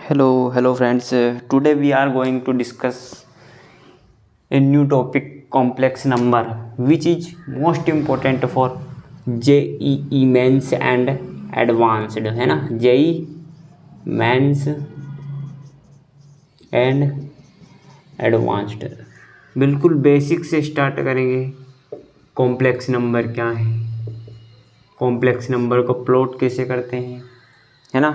Hello friends. Today we are going to discuss a new topic, complex number, which is most important for JEE mains and advanced, है ना। JEE mains and advanced. बिल्कुल बेसिक से start करेंगे। Complex number क्या है, complex number को plot कैसे करते हैं, है ना।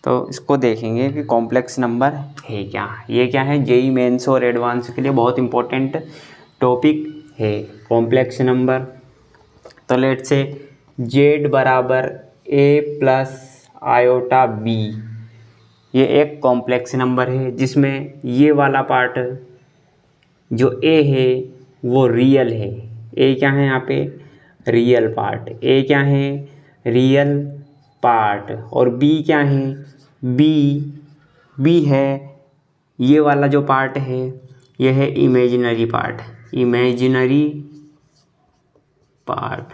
तो इसको देखेंगे कि कॉम्प्लेक्स नंबर है क्या। ये क्या है, जेई मेंस और एडवांस के लिए बहुत इंपॉर्टेंट टॉपिक है कॉम्प्लेक्स नंबर। तो लेट से जेड बराबर ए प्लस आयोटा बी, ये एक कॉम्प्लेक्स नंबर है जिसमें ये वाला पार्ट जो ए है वो रियल है। ए क्या है यहाँ पे, रियल पार्ट। ए क्या है, रियल पार्ट। और बी क्या है, बी है ये वाला जो पार्ट है, ये है imaginary part. Imaginary part,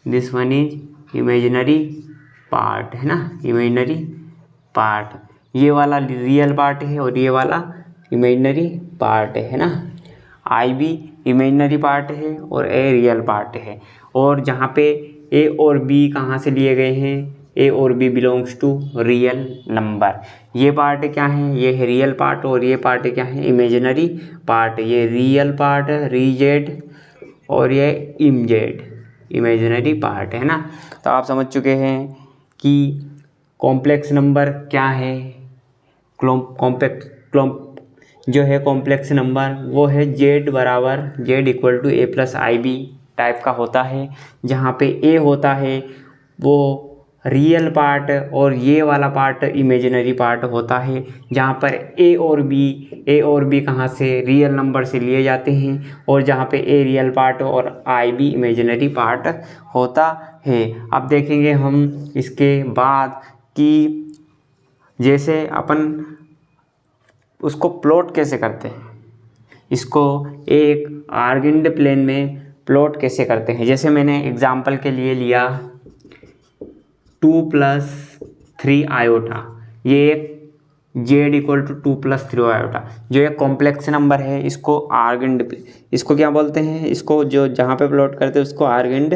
this one is imaginary part, है ना। इमेजिनरी पार्ट, ये वाला रियल पार्ट है और ये वाला इमेजिनरी पार्ट है ना। आई भी इमेजिनरी पार्ट है और ए रियल पार्ट है। और जहाँ पे ए और बी कहाँ से लिए गए हैं, ए और B belongs to real number. ये पार्ट क्या है, ये है रियल पार्ट और ये पार्ट क्या है, इमेजिनरी पार्ट। ये रियल पार्ट रीजेड और ये इमजेड इमेजिनरी पार्ट, है ना। तो आप समझ चुके हैं कि कॉम्प्लेक्स नंबर क्या है। जो है कॉम्प्लेक्स नंबर वो है जेड बराबर Z equal to A plus i B type का होता है, जहाँ पे ए होता है वो रियल पार्ट और ये वाला पार्ट इमेजिनरी पार्ट होता है। जहाँ पर ए और बी कहाँ से, रियल नंबर से लिए जाते हैं। और जहाँ पे ए रियल पार्ट और आई बी इमेजिनरी पार्ट होता है। अब देखेंगे हम इसके बाद कि जैसे अपन उसको प्लॉट कैसे करते हैं, इसको एक आर्गेंड प्लेन में प्लॉट कैसे करते हैं। जैसे मैंने एग्जांपल के लिए लिया 2 + 3 आयोटा, ये एक जेड इक्वल टू 2 + 3 आयोटा जो एक कॉम्प्लेक्स नंबर है। इसको आर्गेंड, इसको क्या बोलते हैं, इसको जो जहाँ पे प्लॉट करते हैं उसको आर्गेंड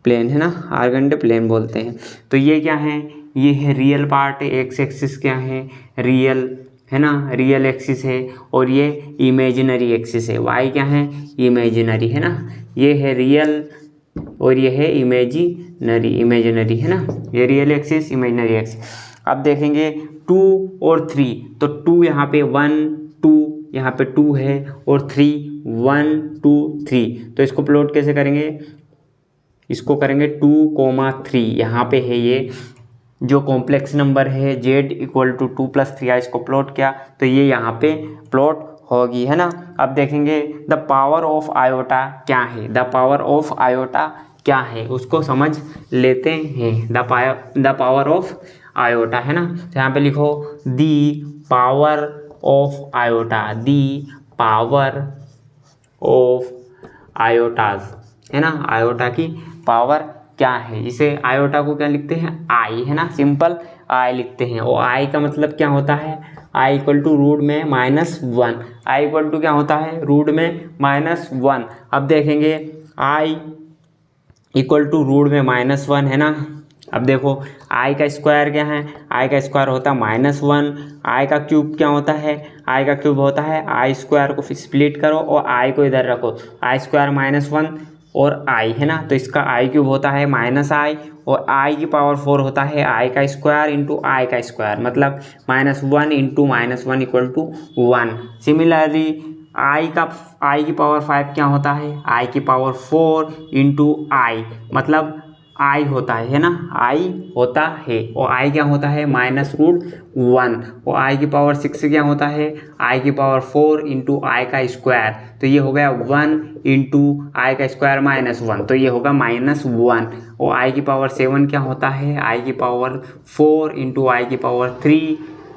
प्लेन, है ना, आर्गेंड प्लेन बोलते हैं। तो ये क्या है, ये है रियल पार्ट, एक्स एक्सिस क्या है, रियल, है ना, रियल एक्सिस है। और ये इमेजिनरी एक्सिस है, वाई क्या है, इमेजिनरी, है ना। ये है रियल और ये है इमेजिनरी, है ना। ये रियल एक्सिस, इमेजिनरी एक्सिस। अब देखेंगे 2 और 3, तो 2 यहाँ पे 1 2, यहाँ पे 2 है और 3 1 2 3। तो इसको प्लॉट कैसे करेंगे, इसको करेंगे 2,3। यहाँ पे है ये जो कॉम्प्लेक्स नंबर है जेड इक्वल टू 2 + 3, इसको प्लॉट किया तो ये यहाँ पे प्लॉट होगी, है ना। अब देखेंगे द पावर ऑफ आयोटा क्या है, द पावर ऑफ आयोटा क्या है उसको समझ लेते हैं। द पावर ऑफ आयोटा, है ना। तो यहाँ पे लिखो the power of iota, the power of iotas, है ना। आयोटा की पावर क्या है, इसे आयोटा को क्या लिखते हैं, आई, है ना, सिंपल आई लिखते हैं। और आई का मतलब क्या होता है, आई इक्वल टू रूट में -1। आई इक्वल टू क्या होता है, रूट में -1। अब देखेंगे आई इक्वल टू रूट में -1, है ना। अब देखो आई का स्क्वायर क्या है, आई का स्क्वायर होता है -1। आई का क्यूब क्या होता है, आई का क्यूब होता है आई स्क्वायर को स्प्लिट करो और आई को इधर रखो, आई स्क्वायर -1 और आई, है ना। तो इसका आई क्यूब होता है -i और आई की पावर 4 होता है आई का स्क्वायर इंटू आई का स्क्वायर, मतलब -1 into -1 equal to 1। Similarly i की पावर 5 क्या होता है, आई की पावर 4 इंटू आई, मतलब आई होता है ना, आई होता है। और आई क्या होता है, -√1। और आई की पावर 6 क्या होता है, आई की पावर 4 इंटू आई का स्क्वायर। तो ये हो गया 1 इंटू आई का स्क्वायर -1, तो ये होगा -1। और आई की पावर 7 क्या होता है, आई की पावर 4 इंटू आई की पावर 3,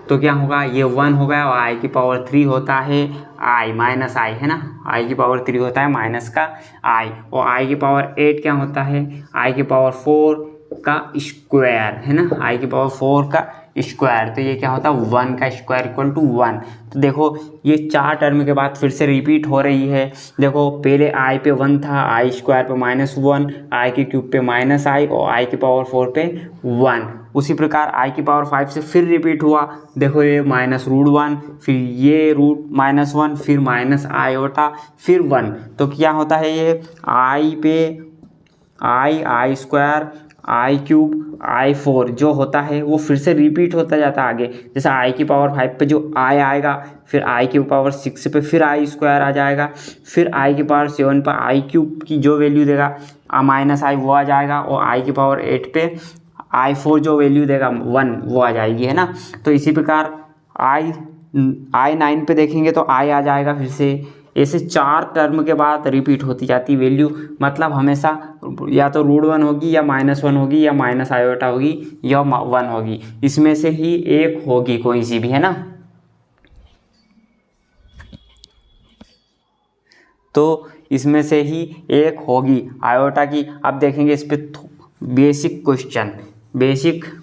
तो क्या होगा, ये 1 हो गया। और आई की पावर 3 होता है आई, -i, है ना। आई की पावर 3 होता है माइनस का आई। और आई की पावर 8 क्या होता है, आई की पावर 4 का स्क्वायर है ना, आई की पावर 4 का स्क्वायर, तो ये क्या होता है 1 का स्क्वायर इक्वल टू 1। तो देखो ये 4 टर्म के बाद फिर से रिपीट हो रही है। देखो पहले आई पे 1 था, आई स्क्वायर पे -1, आई के क्यूब पे -i और आई की पावर 4 पे 1। उसी प्रकार आई की पावर 5 से फिर रिपीट हुआ। देखो ये -√1, फिर ये √-1, फिर -i फिर 1। तो क्या होता है ये आई पे आई स्क्वायर, आई क्यूब, आई 4 जो होता है वो फिर से रिपीट होता जाता है आगे। जैसे आई की पावर 5 पे जो आई आएगा, फिर आई की पावर 6 पे फिर आई स्क्वायर आ जाएगा, फिर आई की पावर 7 पर आई क्यूब की जो वैल्यू देगा -i वो आ जाएगा, और आई की पावर 8 पे आई 4 जो वैल्यू देगा 1 वो आ जाएगी, है ना। तो इसी प्रकार आई 9 पे देखेंगे तो आई आ जाएगा फिर से। ऐसे 4 टर्म के बाद रिपीट होती जाती वैल्यू, मतलब हमेशा या तो √1 होगी या -1 होगी या -i होगी या 1 होगी, इसमें से ही एक होगी कोई सी भी, है ना। तो इसमें से ही एक होगी आयोटा की। अब देखेंगे इस पे बेसिक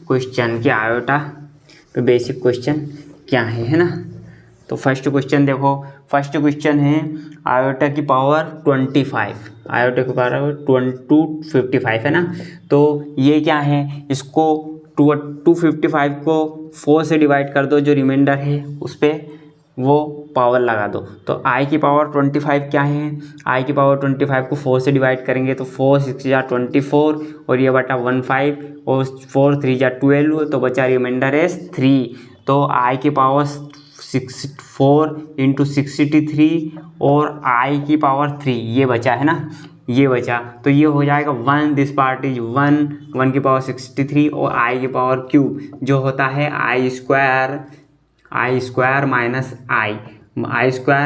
क्वेश्चन कि आयोटा पे बेसिक क्वेश्चन क्या है ना। तो फर्स्ट क्वेश्चन देखो, फर्स्ट क्वेश्चन है आयोटा की पावर 25, आयोटा की पावर 255 है ना। तो ये क्या है, इसको 255 को 4 से डिवाइड कर दो, जो रिमाइंडर है उस पर वो पावर लगा दो। तो आई की पावर 25 क्या है, आई की पावर 25 को 4 से डिवाइड करेंगे तो 4 6 जा 24 और ये बटा 15 और 4 3 जा 12, तो बचा रिमाइंडर है 3। तो आई की पावर 4 × 63 और आई की पावर 3 ये बचा है ना, ये बचा। तो ये हो जाएगा 1, दिस पार्ट इज 1 की पावर 63 और आई की पावर क्यूब जो होता है आई स्क्वायर आई स्क्वायर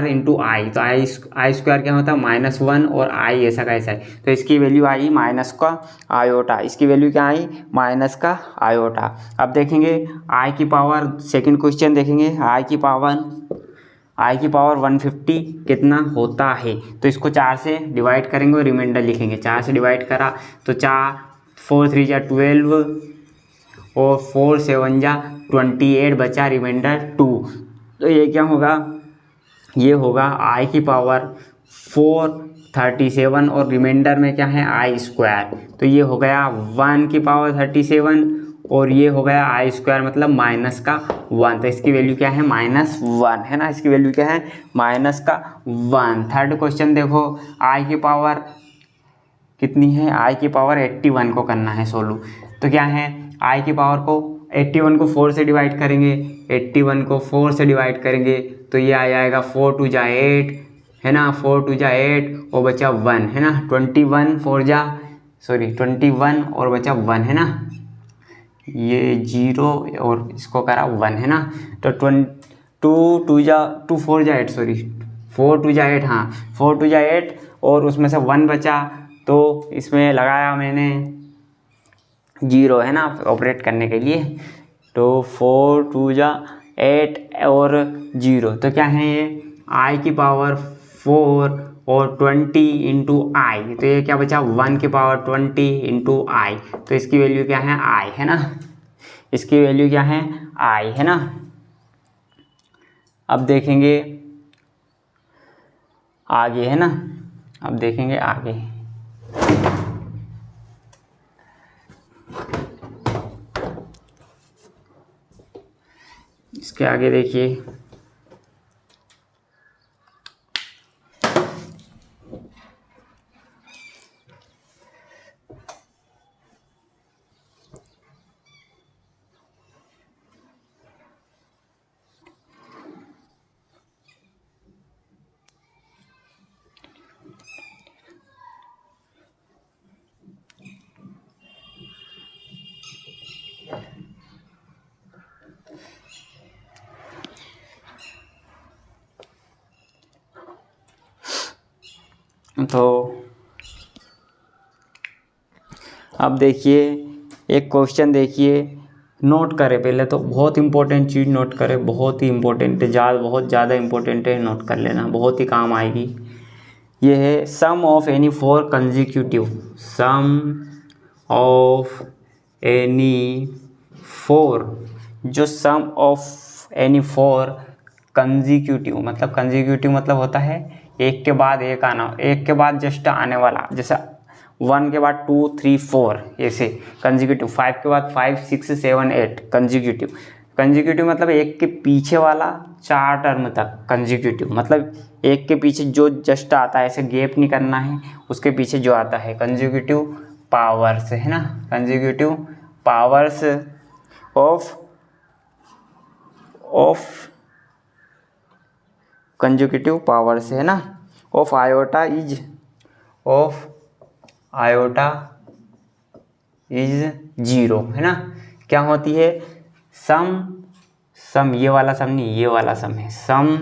इंटू आई। तो आई स्क्वायर क्या होता है -1 और आई ऐसा का ऐसा है, तो इसकी वैल्यू आई माइनस का आयोटा, इसकी वैल्यू क्या आई माइनस का आयोटा। अब देखेंगे आई की पावर, सेकंड क्वेश्चन देखेंगे आई की पावर 150 कितना होता है। तो इसको 4 से डिवाइड करेंगे और रिमाइंडर लिखेंगे। 4 से डिवाइड करा तो 4 3 जा 12 और 4 7 जा 28 बचा रिमाइंडर 2। तो ये क्या होगा, ये होगा आई की पावर 437 और रिमाइंडर में क्या है आई स्क्वायर। तो ये हो गया 1 की पावर 37 और ये हो गया आई स्क्वायर मतलब -1। तो इसकी वैल्यू क्या है -1 है ना, इसकी वैल्यू क्या है -1। थर्ड क्वेश्चन देखो, आई की पावर कितनी है, आई की पावर 81 को करना है सोल्व। तो क्या है, आई की पावर को 81 को 4 से डिवाइड करेंगे, 81 को 4 से डिवाइड करेंगे तो ये आ जाएगा 4 2 जा 8 है ना, 4 2 जा 8 और बचा 1 है ना, 21 और बचा 1 है ना, ये 0 और इसको करा 1 है ना। तो 4 2 जा 8 हाँ 4 2 जा 8 और उसमें से 1 बचा, तो इसमें लगाया मैंने 0 है ना ऑपरेट करने के लिए। तो 4 2 जा 8 और 0, तो क्या है ये आई की पावर 4 और 20 इंटू आई, तो ये क्या बचा 1 की पावर 20 इंटू आई। तो इसकी वैल्यू क्या है आई है ना, इसकी वैल्यू क्या है आई है ना। अब देखेंगे आगे है ना, अब देखेंगे आगे। इसके आगे देखिए, तो अब देखिए एक क्वेश्चन देखिए, नोट करें पहले तो, बहुत इंपॉर्टेंट चीज़ नोट करें, बहुत ही इंपॉर्टेंट है, बहुत ज़्यादा इंपॉर्टेंट है, नोट कर लेना, बहुत ही काम आएगी। ये है sum of any 4 consecutive any four, जो sum of any four consecutive, मतलब कंजिक्यूटिव मतलब होता है एक के बाद एक आना, एक के बाद जस्ट आने वाला, जैसे 1 के बाद 2 3 4 ऐसे कंजिक्यूटिव, 5 के बाद 5 6 7 8 कंजिक्यूटिव। कंजिक्यूटिव मतलब एक के पीछे वाला 4 टर्म तक कंजिक्यूटिव, मतलब एक के पीछे जो जस्ट आता है, ऐसे गैप नहीं करना है, उसके पीछे जो आता है कंजिक्यूटिव पावर्स, है ना, consecutive powers of consecutive powers, है ना, ऑफ आयोटा इज 0, है ना। क्या होती है, सम ये वाला सम नहीं, ये वाला सम है, सम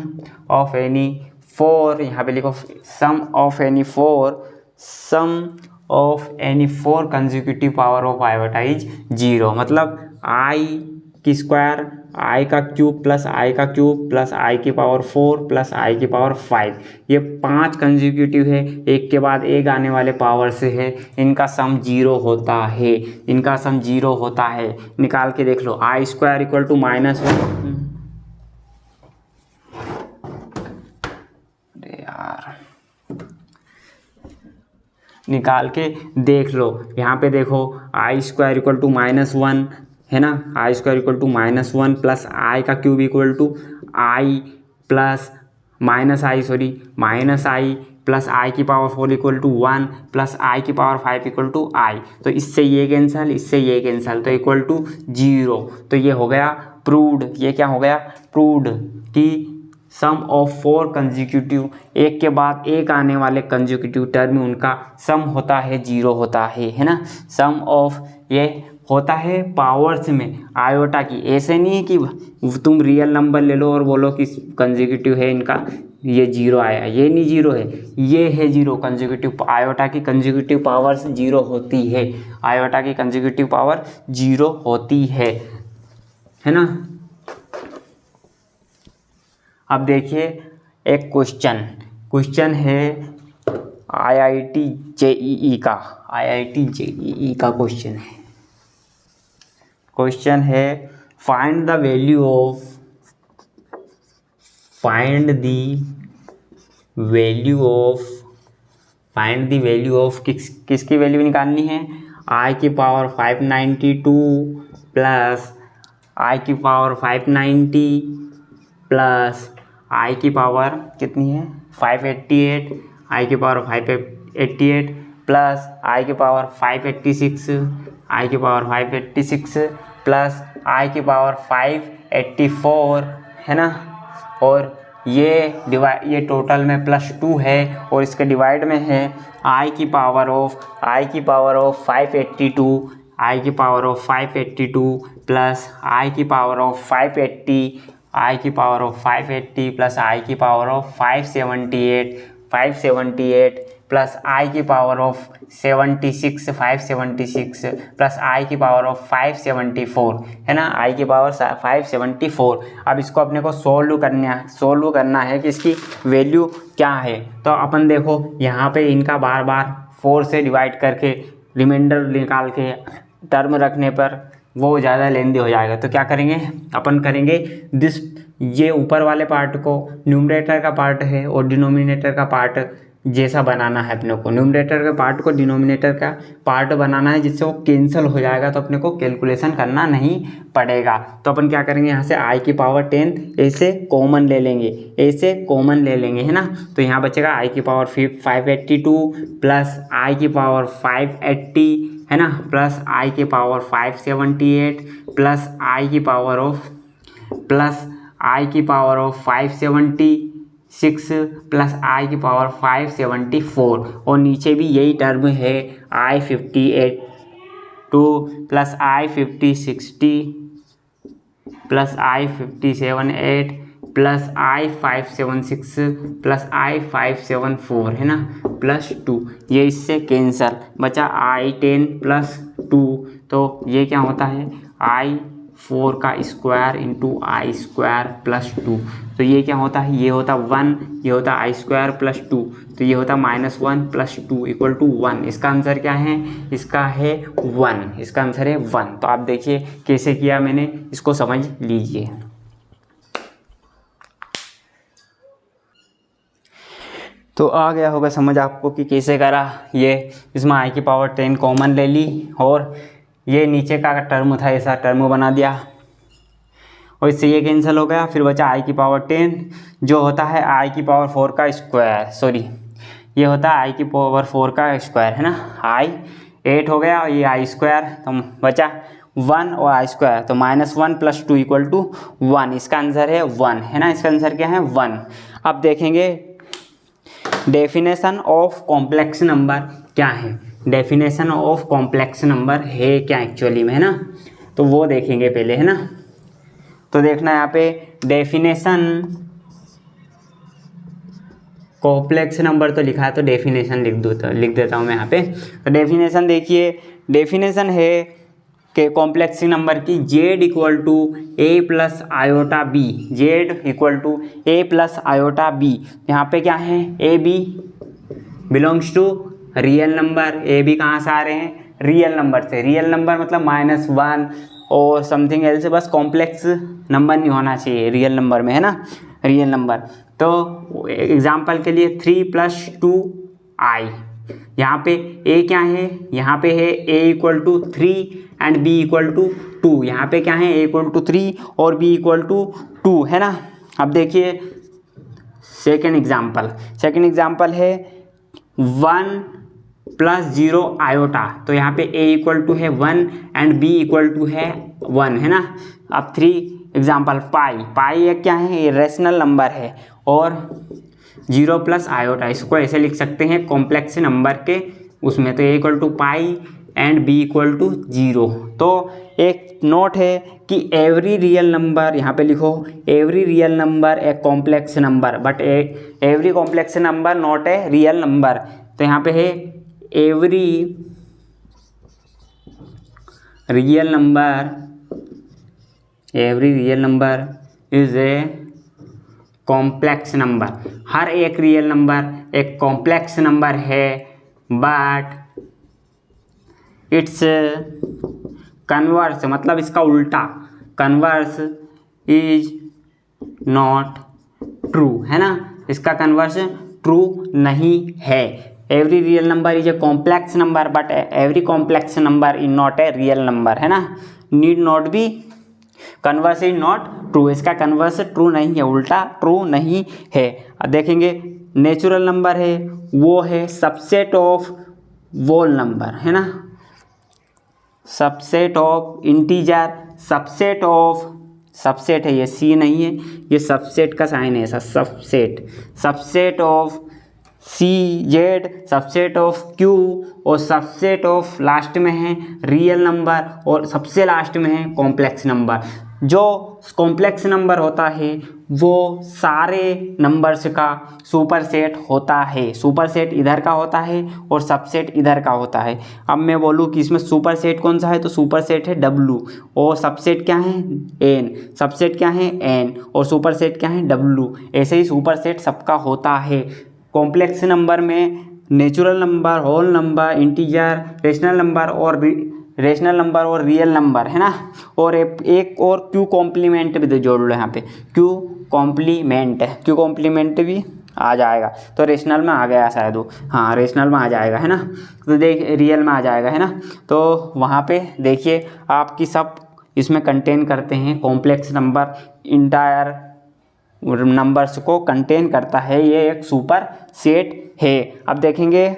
ऑफ एनी फोर, यहाँ पे लिखो sum of any four consecutive power of iota is 0, मतलब आई की स्क्वायर, आई का क्यूब प्लस आई का क्यूब प्लस आई की पावर 4 प्लस आई की पावर 5, ये 5 कंजिक्यूटिव है, एक के बाद एक आने वाले पावर से है, इनका सम 0 होता है, इनका सम 0 होता है। निकाल के देख लो, आई स्क्वायर इक्वल टू -1, अरे यार निकाल के देख लो, यहाँ पे देखो आई स्क्वायर इक्वल टू -1, है ना, i square equal to -1 plus i का cube equal to i plus minus i plus i की power 4 equal to 1 plus i की पावर 5 इक्वल टू आई, तो इससे ये कैंसल, इससे ये कैंसल, तो इक्वल टू 0। तो ये हो गया प्रूव्ड, ये क्या हो गया, प्रूव्ड कि सम ऑफ 4 कंजिक्यूटिव, एक के बाद एक आने वाले कंजिक्यूटिव टर्म उनका सम होता है 0 होता है ना। सम ऑफ ये होता है पावर्स में आयोटा की, ऐसे नहीं है कि तुम रियल नंबर ले लो और बोलो कि कंजिक्यूटिव है इनका ये 0 आया, ये नहीं 0 है, ये है 0। कंजिक्यूटिव आयोटा की कंजिक्यूटिव पावर्स 0 होती है, आयोटा की कंजिक्यूटिव पावर 0 होती है ना। अब देखिए एक क्वेश्चन है IIT JEE का क्वेश्चन है फाइंड द वैल्यू ऑफ किसकी वैल्यू निकालनी है, आई की पावर 592 प्लस आई की पावर 590 प्लस आई की पावर कितनी है 588, आई की पावर 588 प्लस आई की पावर 586, आई की पावर 586 प्लस आई की पावर 584, है ना। और ये टोटल में +2 है और इसके डिवाइड में है आई की पावर ऑफ 582, आई की पावर ऑफ 582 प्लस आई की पावर ऑफ 580, आई की पावर ऑफ 580 प्लस आई की पावर ऑफ 578 प्लस आई की पावर ऑफ 576 प्लस आई की पावर ऑफ 574, है ना, आई की पावर 574। अब इसको अपने को सोल्व करना है कि इसकी वैल्यू क्या है। तो अपन देखो यहाँ पे इनका बार बार 4 से डिवाइड करके रिमाइंडर निकाल के टर्म रखने पर वो ज़्यादा लेंदी हो जाएगा। तो क्या करेंगे अपन करेंगे ये ऊपर वाले पार्ट को न्यूमरेटर का पार्ट है और डिनोमिनेटर का पार्ट जैसा बनाना है अपने को, न्यूमरेटर के पार्ट को डिनोमिनेटर का पार्ट बनाना है जिससे वो कैंसिल हो जाएगा, तो अपने को कैलकुलेशन करना नहीं पड़ेगा। तो अपन क्या करेंगे यहाँ से आई की पावर 10 ऐसे कॉमन ले लेंगे, है ना। तो यहाँ बचेगा आई की पावर 582 प्लस आई की पावर 580, है ना, प्लस आई की पावर 578 प्लस आई की पावर ऑफ 576 प्लस आई की पावर 574 और नीचे भी यही टर्म है I58 plus I5060 plus I578 plus I576 plus I574, है ना, +2। ये इससे कैंसल बचा I10 + 2, तो ये क्या होता है 4 का स्क्वायर इंटू आई स्क्वायर प्लस 2। तो ये क्या होता है, ये होता 1, ये होता आई स्क्वायर प्लस 2, तो ये होता -1 प्लस 2 इक्वल टू 1। इसका आंसर क्या है, इसका है 1, इसका आंसर है 1। तो आप देखिए कैसे किया मैंने, इसको समझ लीजिए। तो आ गया होगा समझ आपको कि कैसे करा। ये इसमें आई की पावर 10 कॉमन ले ली और ये नीचे का टर्म था ऐसा टर्म बना दिया और इससे ये कैंसिल हो गया। फिर बचा आई की पावर 10 जो होता है आई की पावर 4 का स्क्वायर, सॉरी ये होता है आई की पावर 4 का स्क्वायर है ना। आई 8 हो गया और ये आई स्क्वायर, तो बचा 1 और आई स्क्वायर, तो -1 प्लस 2 इक्वल टू 1। इसका आंसर है 1 है ना, इसका आंसर क्या है 1। अब देखेंगे डेफिनेशन ऑफ कॉम्प्लेक्स नंबर क्या है, डेफिनेशन ऑफ कॉम्प्लेक्स नंबर है क्या एक्चुअली में, है ना। तो वो देखेंगे पहले, है ना। तो देखना यहाँ पे डेफिनेशन कॉम्प्लेक्स नंबर तो लिखा है, तो डेफिनेशन लिख देता हूँ मैं यहाँ पे। तो डेफिनेशन देखिए, डेफिनेशन है कि कॉम्प्लेक्स नंबर की z equal to A plus iota B, z equal to A plus iota B. यहाँ पे क्या है, A B belongs to real number. A B कहाँ से आ रहे हैं, रियल नंबर से। रियल नंबर मतलब -1 और समथिंग एल्स, बस कॉम्प्लेक्स नंबर नहीं होना चाहिए रियल नंबर में, है ना, रियल नंबर। तो एग्जाम्पल के लिए 3 + 2i, यहाँ पे a क्या है, यहाँ पे है a equal to 3 and b equal to 2। यहाँ पे क्या है, a इक्वल टू 3 और b इक्वल टू 2, है ना। अब देखिए सेकेंड एग्जाम्पल है 1 + 0 आयोटा। तो यहाँ पे a इक्वल टू है 1 एंड b इक्वल टू है 1, है ना। अब 3 एग्जाम्पल पाई एक क्या है, ये रेशनल नंबर है और 0 + आयोटा, इसको ऐसे लिख सकते हैं कॉम्प्लेक्स नंबर के उसमें। तो a equal to pi and b equal to 0। तो एक नोट है कि एवरी रियल नंबर, यहाँ पे लिखो every real number a complex number, but every complex number not a real number. तो यहाँ पे है every real number is a complex number. हर एक रियल नंबर एक कॉम्प्लेक्स नंबर है, बट इट्स कन्वर्स, मतलब इसका उल्टा, कन्वर्स इज नॉट ट्रू, है ना। इसका कन्वर्स ट्रू नहीं है। Every real number is a complex number but every complex number is not a real number, है ना। Need not be, converse is not true, इसका कन्वर्स ट्रू नहीं है, उल्टा ट्रू नहीं है। अब देखेंगे नेचुरल नंबर है, वो है सबसेट ऑफ वोल नंबर, है ना, सबसेट ऑफ इंटीजर, सबसेट है, ये सी नहीं है, ये सबसेट का साइन है ऐसा, subset of CZ, subset of Q और सबसेट ऑफ लास्ट में है रियल नंबर और सबसे लास्ट में है कॉम्प्लेक्स नंबर। जो कॉम्प्लेक्स नंबर होता है वो सारे नंबर्स का सुपरसेट होता है। सुपरसेट इधर का होता है और सबसेट इधर का होता है। अब मैं बोलूँ कि इसमें सुपरसेट कौन सा है, तो सुपरसेट है W और सबसेट क्या है N, सबसेट क्या है N और सुपरसेट क्या है W। ऐसे ही सुपरसेट सबका होता है। कॉम्प्लेक्स नंबर में natural number, whole number, integer, rational number और रियल नंबर, है ना। और एक और क्यू कॉम्प्लीमेंट भी तो जोड़ लो यहाँ पे, क्यू कॉम्प्लीमेंट भी आ जाएगा। तो रेशनल में आ गया शायद वो, हाँ रेशनल में आ जाएगा, है ना। तो रियल में आ जाएगा, है ना। तो वहाँ पे देखिए आपकी सब इसमें कंटेन करते हैं कॉम्प्लेक्स नंबर, इंटायर नंबर्स को कंटेन करता है, ये एक सुपर सेट है। अब देखेंगे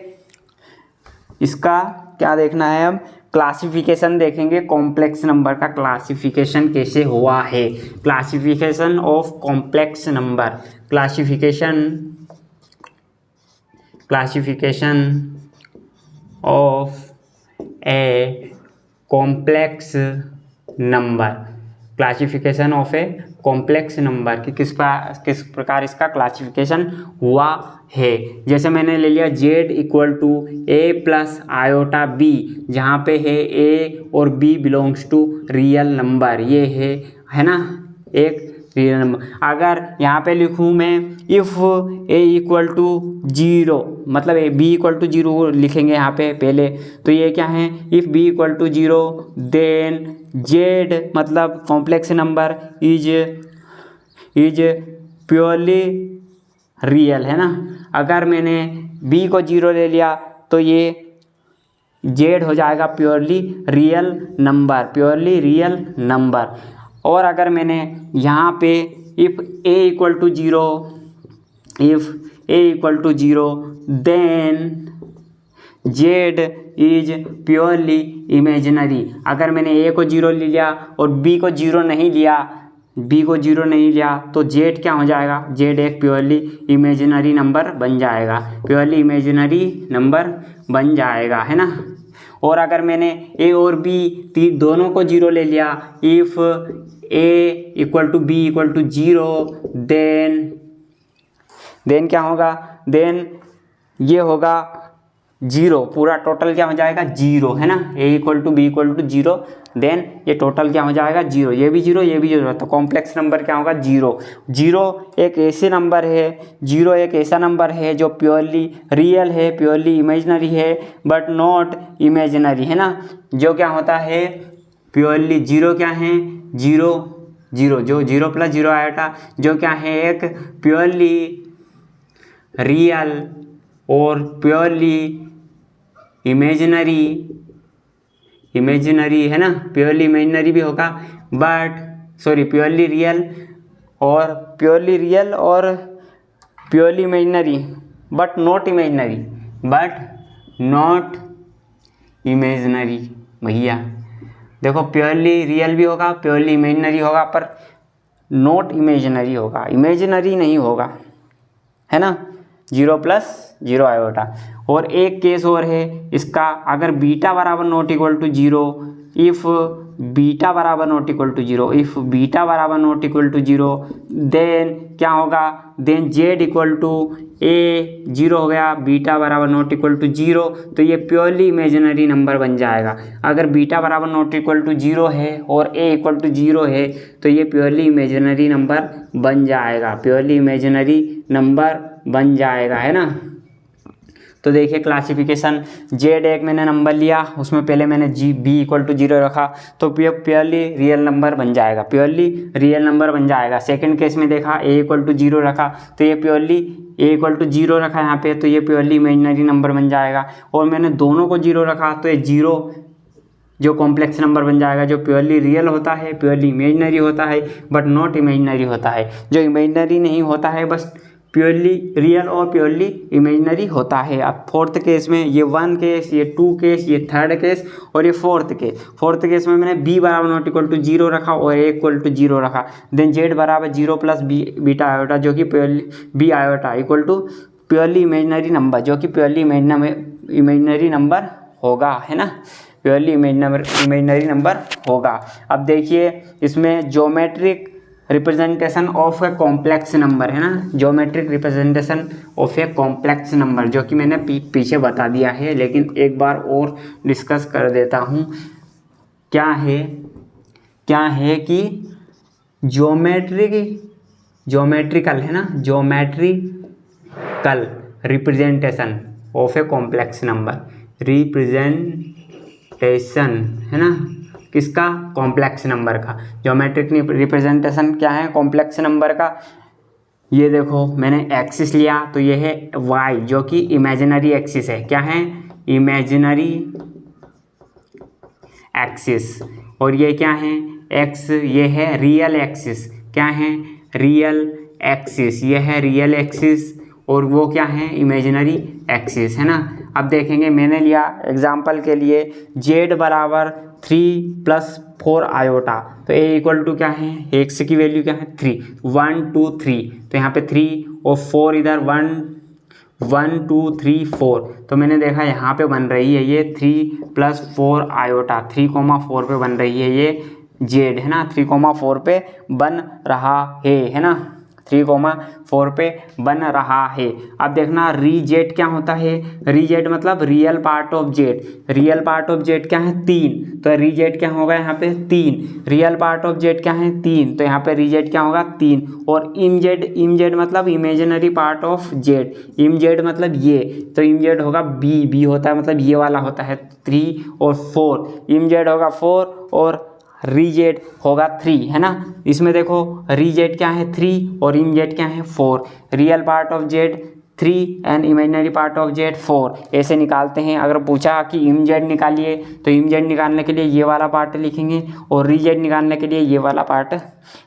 इसका क्या देखना है, अब क्लासिफिकेशन देखेंगे कॉम्प्लेक्स नंबर का, क्लासिफिकेशन कैसे हुआ है। Classification of complex number, classification of A complex number, classification of A complex number कि किस प्रकार इसका क्लासिफिकेशन हुआ है। जैसे मैंने ले लिया z equal to A plus iota b, जहाँ पे है a और b belongs to real number, ये है ना एक रियल नंबर। अगर यहाँ पे लिखूँ मैं इफ़ a इक्वल टू 0, मतलब b इक्वल टू 0 लिखेंगे यहाँ पे पहले, तो ये क्या है, if b equal to 0 then z मतलब complex number is purely real, है ना। अगर मैंने b को 0 ले लिया तो ये z हो जाएगा प्योरली रियल नंबर। और अगर मैंने यहाँ पे if a equal to 0 then z is purely imaginary. अगर मैंने a को 0 ले लिया और b को 0 नहीं लिया तो z क्या हो जाएगा, z एक प्योरली इमेजिनरी नंबर बन जाएगा, है ना। और अगर मैंने a और b दोनों को 0 ले लिया, if a equal to b equal to 0 then क्या होगा, देन ये होगा 0, पूरा टोटल क्या हो जाएगा 0, है ना। a equal to b equal to 0 then ये टोटल क्या हो जाएगा 0, ये भी 0, तो कॉम्प्लेक्स नंबर क्या होगा 0 एक ऐसे नंबर है, 0 एक ऐसा नंबर है जो प्योरली रियल है, प्योरली इमेजिनरी है बट नॉट इमेजिनरी, है ना। जो क्या होता है प्योरली 0 क्या है 0 जो 0 प्लस 0 आया, जो क्या है एक प्योरली रियल और प्योरली इमेजिनरी, है ना। प्योरली इमेजिनरी भी होगा प्योरली रियल और purely imaginary but not imaginary भैया देखो, प्योरली रियल भी होगा, प्योरली इमेजिनरी होगा, पर नॉट इमेजिनरी होगा, इमेजिनरी नहीं होगा, है ना। 0 प्लस 0 आयोटा। और एक केस और है इसका, अगर बीटा बराबर not equal to 0, if beta बराबर नॉट इक्वल टू 0 देन क्या होगा, then z equal to a 0 हो गया, बीटा बराबर नॉट इक्वल टू 0, तो ये प्योरली इमेजिनरी नंबर बन जाएगा। अगर बीटा बराबर नॉट इक्वल टू 0 है और a इक्वल टू 0 है तो ये प्योरली इमेजिनरी नंबर बन जाएगा, है ना। तो देखिए क्लासिफिकेशन, z एक मैंने नंबर लिया, उसमें पहले मैंने b इक्वल टू 0 रखा तो प्योरली रियल नंबर बन जाएगा, सेकंड केस में देखा a इक्वल टू 0 रखा तो ये प्योरली a इक्वल टू 0 रखा यहाँ पे, तो ये प्योरली इमेजिनरी नंबर बन जाएगा। और मैंने दोनों को 0 रखा तो ये 0 जो कॉम्प्लेक्स नंबर बन जाएगा, जो प्योरली रियल होता है, प्योरली इमेजिनरी होता है बट नॉट इमेजिनरी होता है, जो इमेजिनरी नहीं होता है, बस प्योरली रियल और प्योरली इमेजिनरी होता है। अब फोर्थ केस में ये 1 केस, ये 2 केस, ये थर्ड केस और ये फोर्थ केस में मैंने b बराबर नॉट इक्वल टू 0 रखा और a इक्वल टू 0 रखा, देन z बराबर 0 प्लस बीटा आयोटा जो कि purely b iota equal to purely imaginary number, जो कि प्योरली इमेजिनरी नंबर होगा, है ना, प्योरली इमेजिनरी नंबर होगा। अब देखिए इसमें geometric representation of A complex number, है ना, geometric representation of A complex number, जो कि मैंने पीछे बता दिया है, लेकिन एक बार और डिस्कस कर देता हूँ। क्या है कि ज्योमेट्रिकल, है ना, geometrical representation of A complex number, representation, है ना, किसका, कॉम्प्लेक्स नंबर का। ज्योमेट्रिक रिप्रेजेंटेशन क्या है कॉम्प्लेक्स नंबर का, ये देखो मैंने एक्सिस लिया तो ये है y जो कि इमेजिनरी एक्सिस है, क्या है, इमेजिनरी एक्सिस, और ये क्या है x, ये है रियल एक्सिस, क्या है, रियल एक्सिस, ये है रियल एक्सिस, और वो क्या है, इमेजिनरी एक्सिस, है ना। अब देखेंगे मैंने लिया एग्जाम्पल के लिए z बराबर 3 प्लस 4 आयोटा, तो a इक्वल टू क्या है, x की वैल्यू क्या है 3, 1 2 3, तो यहाँ पे 3 और 4 इधर 1 2 3 4, तो मैंने देखा यहाँ पे बन रही है ये 3 प्लस 4 आयोटा, 3,4 पे बन रही है ये z, है ना, 3,4 पे बन रहा है ना, 3,4 पे बन रहा है। अब देखना रीजेड क्या होता है, रीजेड मतलब real part of Z, real part of Z क्या है 3, तो रीजेड क्या होगा यहाँ पे 3, रियल पार्ट ऑफ जेड क्या है 3, तो यहाँ पे रीजेड क्या होगा 3, और इमजेड, इमजेड मतलब इमेजिनरी पार्ट ऑफ जेड, इमजेड मतलब ये, तो इमजेड होगा बी, बी होता है मतलब ये वाला होता है 3 और 4, इमजेड होगा 4 और रीजेड होगा 3, है ना। इसमें देखो रीजेड क्या है 3 और इमजेड क्या है 4, real part of Z 3 and imaginary part of Z 4, ऐसे निकालते हैं। अगर पूछा कि इमजेड निकालिए तो इमजेड निकालने के लिए ये वाला पार्ट लिखेंगे और रीजेड निकालने के लिए ये वाला पार्ट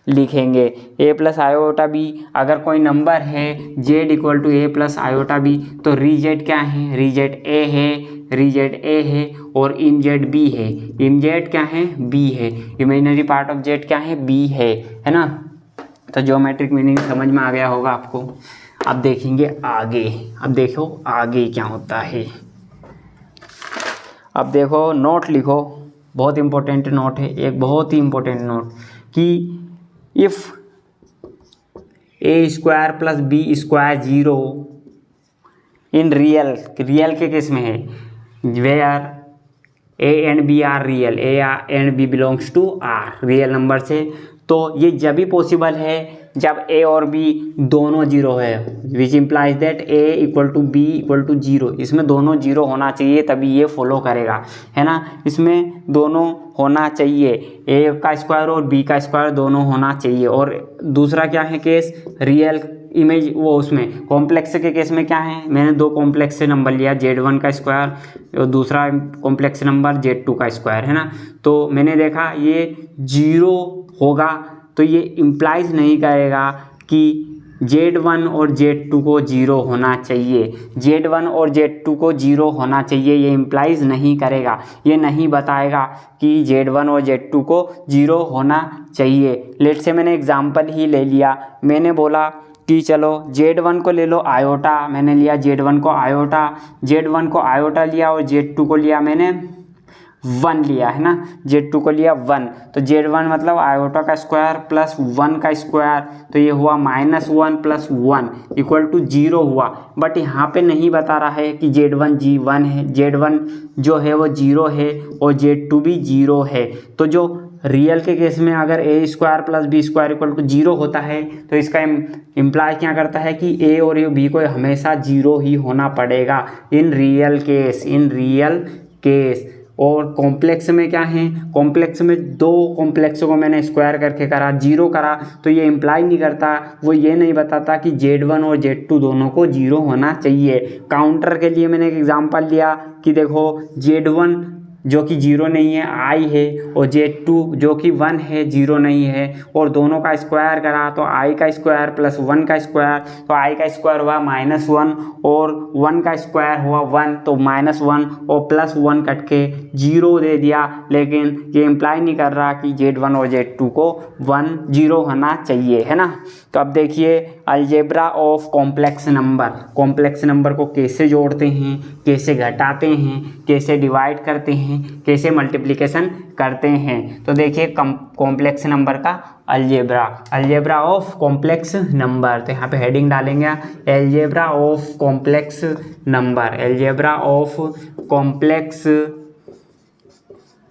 लिखेंगे। ए प्लस आयोटा बी, अगर कोई नंबर है z equal to A plus iota b तो रीजेड क्या है, रीजेड ए है, रीजेड ए है और इमजेड बी है, इमजेड क्या है बी है, इमेजिनरी पार्ट ऑफ जेड क्या है बी है ना। तो ज्योमेट्रिक मीनिंग समझ में आ गया होगा आपको। अब देखेंगे आगे, अब देखो आगे क्या होता है। अब देखो नोट लिखो, बहुत इंपॉर्टेंट नोट है, एक बहुत ही इंपॉर्टेंट नोट कि if a square plus b square 0 in real, real के केस में है, where a and b are real, a and b belongs to R, real number से, तो ये जब भी पॉसिबल है जब ए और बी दोनों 0 है, which implies that a equal to b equal to 0, इसमें दोनों 0 होना चाहिए तभी ये फॉलो करेगा, है ना। इसमें दोनों होना चाहिए, ए का स्क्वायर और बी का स्क्वायर दोनों होना चाहिए। और दूसरा क्या है केस, रियल इमेज वो उसमें कॉम्प्लेक्स के केस में क्या है, मैंने 2 कॉम्प्लेक्स से नंबर लिया, Z1 का स्क्वायर और दूसरा कॉम्प्लेक्स नंबर Z2 का स्क्वायर, है ना। तो मैंने देखा ये 0 होगा तो ये इम्प्लाइज नहीं करेगा कि Z1 और Z2 को 0 होना चाहिए, Z1 और Z2 को 0 होना चाहिए, ये इम्प्लाइज नहीं करेगा, ये नहीं बताएगा कि Z1 और Z2 को 0 होना चाहिए। लेट से मैंने एग्जाम्पल ही ले लिया, मैंने बोला कि चलो Z1 को ले लो आयोटा, मैंने लिया Z1 को आयोटा, Z1 को आयोटा लिया और Z2 को लिया मैंने 1 लिया, है ना, Z2 को लिया 1, तो Z1 मतलब आयोटा का स्क्वायर प्लस 1 का स्क्वायर, तो ये हुआ -1 प्लस 1 इक्वल टू 0 हुआ। बट यहाँ पे नहीं बता रहा है कि Z1 G1 है, Z1 जो है वो 0 है और Z2 भी 0 है। तो जो रियल के केस में अगर a square plus b square equal to 0 होता है तो इसका इम्प्लाई क्या करता है कि ए और बी को हमेशा 0 ही होना पड़ेगा in real case, in real case. और कॉम्प्लेक्स में क्या है, कॉम्प्लेक्स में 2 कॉम्प्लेक्स को मैंने स्क्वायर करके करा 0 करा, तो ये इम्प्लाई नहीं करता, वो ये नहीं बताता कि Z1 और Z2 दोनों को 0 होना चाहिए। काउंटर के लिए मैंने एक एग्जांपल लिया कि देखो Z1 जो कि 0 नहीं है I है और Z2 जो कि 1 है 0 नहीं है, और दोनों का स्क्वायर करा तो I का स्क्वायर प्लस 1 का स्क्वायर, तो I का स्क्वायर हुआ -1 और 1 का स्क्वायर हुआ 1, तो -1 और प्लस 1 कट के 0 दे दिया। लेकिन ये इम्प्लाई नहीं कर रहा कि Z1 और Z2 को 0 होना चाहिए, है ना। तो अब देखिए algebra of complex number, complex number को कैसे जोड़ते हैं, कैसे घटाते हैं, कैसे डिवाइड करते हैं, कैसे मल्टीप्लिकेशन करते हैं। तो देखिए कॉम्प्लेक्स नंबर का algebra, algebra of complex number, तो यहाँ पे हेडिंग डालेंगे algebra of complex number, algebra of complex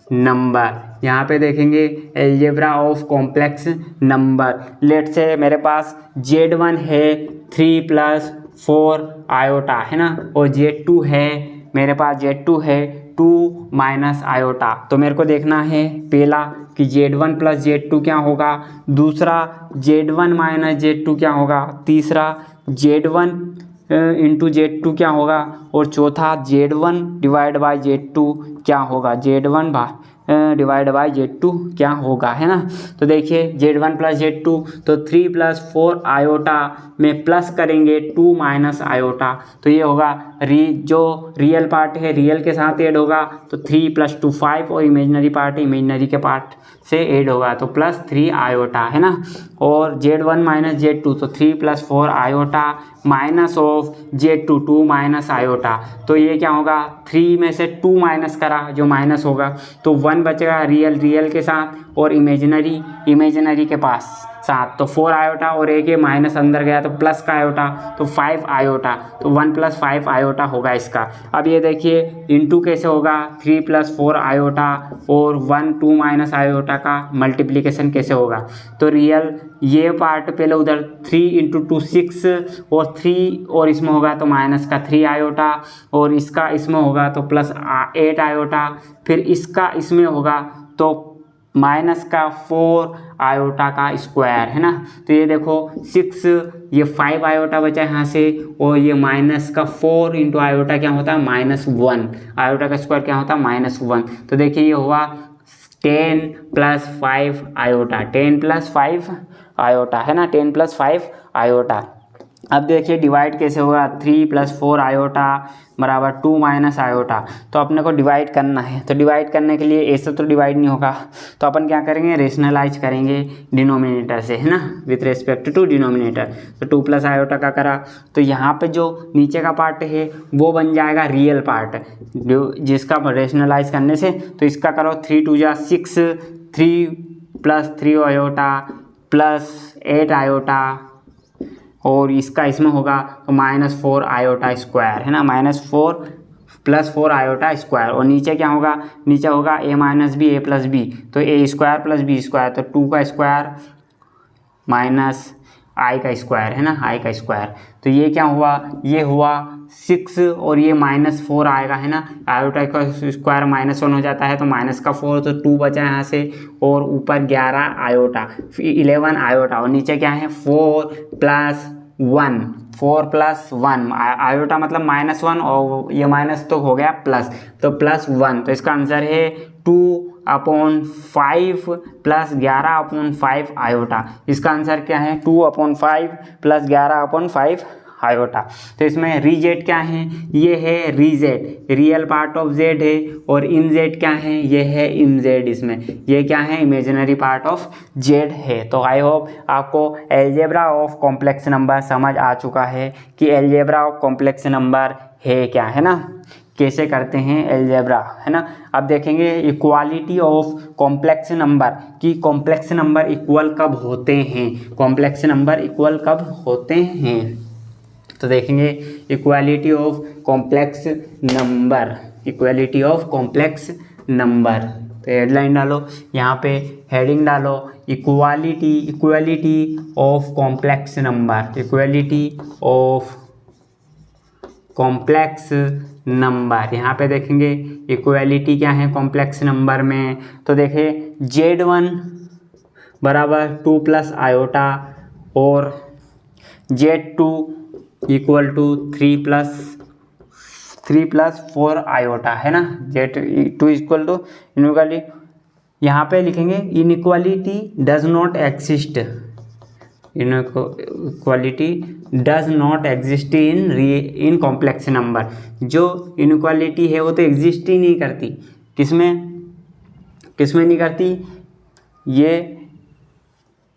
number. यहाँ पे देखेंगे algebra of complex number. Let से मेरे पास Z1 है 3 + 4 आयोटा, है ना, और Z2 है, मेरे पास Z2 है 2 - आयोटा। तो मेरे को देखना है पहला कि Z1 + Z2 क्या होगा, दूसरा Z1 - Z2 क्या होगा, तीसरा Z1 × Z2 क्या होगा, और चौथा Z1 / Z2 क्या होगा, Z1 / Z2 क्या होगा, है ना। तो देखिए Z1 + Z2, तो 3 + 4 आयोटा में प्लस करेंगे 2 - आयोटा, तो ये होगा जो रियल पार्ट है रियल के साथ ऐड होगा तो 3 + 2 5, और इमेजिनरी पार्ट है इमेजिनरी के पार्ट से ऐड होगा तो +3 आयोटा, है ना। और Z1 - Z2, तो 3 + 4 iota minus of Z2 2 - iota, तो ये क्या होगा 3 में से 2 माइनस करा जो माइनस होगा, तो 1 बचेगा रियल, रियल के साथ, और इमेजिनरी, इमेजिनरी के पास 7, तो 4 आयोटा और एक ये माइनस अंदर गया तो प्लस का आयोटा, तो 5 आयोटा, तो 1 + 5 आयोटा होगा इसका। अब ये देखिए इंटू कैसे होगा, 3 + 4 आयोटा और 1 2 माइनस आयोटा का मल्टीप्लिकेशन कैसे होगा। तो रियल ये पार्ट पहले उधर 3 × 2 6 और 3 और इसमें होगा तो माइनस का 3 आयोटा और इसका इसमें होगा तो प्लस 8 आयोटा, फिर इसका इसमें होगा तो माइनस का 4 आयोटा का स्क्वायर, है ना। तो ये देखो 6, ये 5 आयोटा बचा यहाँ से और ये माइनस का 4 × आयोटा क्या होता है -1, आयोटा का स्क्वायर क्या होता है -1। तो देखिए ये हुआ 10 + 5 आयोटा, 10 + 5 आयोटा, है ना, 10 + 5 आयोटा। अब देखिए डिवाइड कैसे होगा, 3 + 4 आयोटा बराबर 2 माइनस आयोटा। तो अपने को डिवाइड करना है, तो डिवाइड करने के लिए ऐसे तो डिवाइड नहीं होगा, तो अपन क्या करेंगे, रेशनलाइज करेंगे डिनोमिनेटर से, है ना, विथ रिस्पेक्ट टू डिनोमिनेटर। तो 2 + आयोटा का करा, तो यहाँ पे जो नीचे का पार्ट है वो बन जाएगा रियल पार्ट, जिसका रेशनलाइज करने से, तो इसका करो 3 × 2 = 6, 3 + 3 आयोटा प्लस 8 आयोटा और इसका इसमें होगा तो -4 आयोटा स्क्वायर, है ना, -4 + 4 आयोटा स्क्वायर। और नीचे क्या होगा, नीचे होगा a - b a + b, तो a² + b², तो 2 का स्क्वायर माइनस i का स्क्वायर, है ना, i का स्क्वायर। तो ये क्या हुआ, ये हुआ 6 और ये -4 आएगा, है ना, आयोटा का स्क्वायर -1 हो जाता है तो माइनस का 4, तो 2 बचा यहाँ से और ऊपर 11 आयोटा, 11 आयोटा और नीचे क्या है 4 + 1, 4 + 1 आयोटा मतलब -1 और ये माइनस तो हो गया प्लस, तो +1, तो इसका आंसर है 2/5 + 11/5 आयोटा। इसका आंसर क्या है 2/5 + 11/5 आयोटा। तो इसमें रीजेड क्या है, ये है रीजेड, रियल पार्ट ऑफ जेड है, और इन जेड क्या है, ये है इन जेड, इसमें ये क्या है इमेजिनरी पार्ट ऑफ जेड है। तो आई होप आपको अलजेब्रा ऑफ कॉम्प्लेक्स नंबर समझ आ चुका है कि अलजेब्रा ऑफ कॉम्प्लेक्स नंबर है क्या, है ना, कैसे करते हैं अलजेब्रा, है ना। अब देखेंगे इक्वालिटी ऑफ कॉम्प्लेक्स नंबर कि कॉम्प्लेक्स नंबर इक्वल कब होते हैं, कॉम्प्लेक्स नंबर इक्वल कब होते हैं। तो देखेंगे equality of complex number, equality of complex number. तो हेडलाइन डालो, यहाँ पे हेडिंग डालो, equality, equality of complex number, equality of complex number. यहाँ पे देखेंगे इक्वालिटी क्या है कॉम्प्लेक्स नंबर में, तो देखें Z1 बराबर 2 + आयोटा और Z2 = 3 + 4 आयोटा, है ना, Z2 = इनइक्वालिटी, यहाँ पे लिखेंगे inequality does not exist, inequality does not exist in complex number. जो इनइक्वालिटी है वो तो एग्जिस्ट ही नहीं करती, किसमें किसमें नहीं करती, ये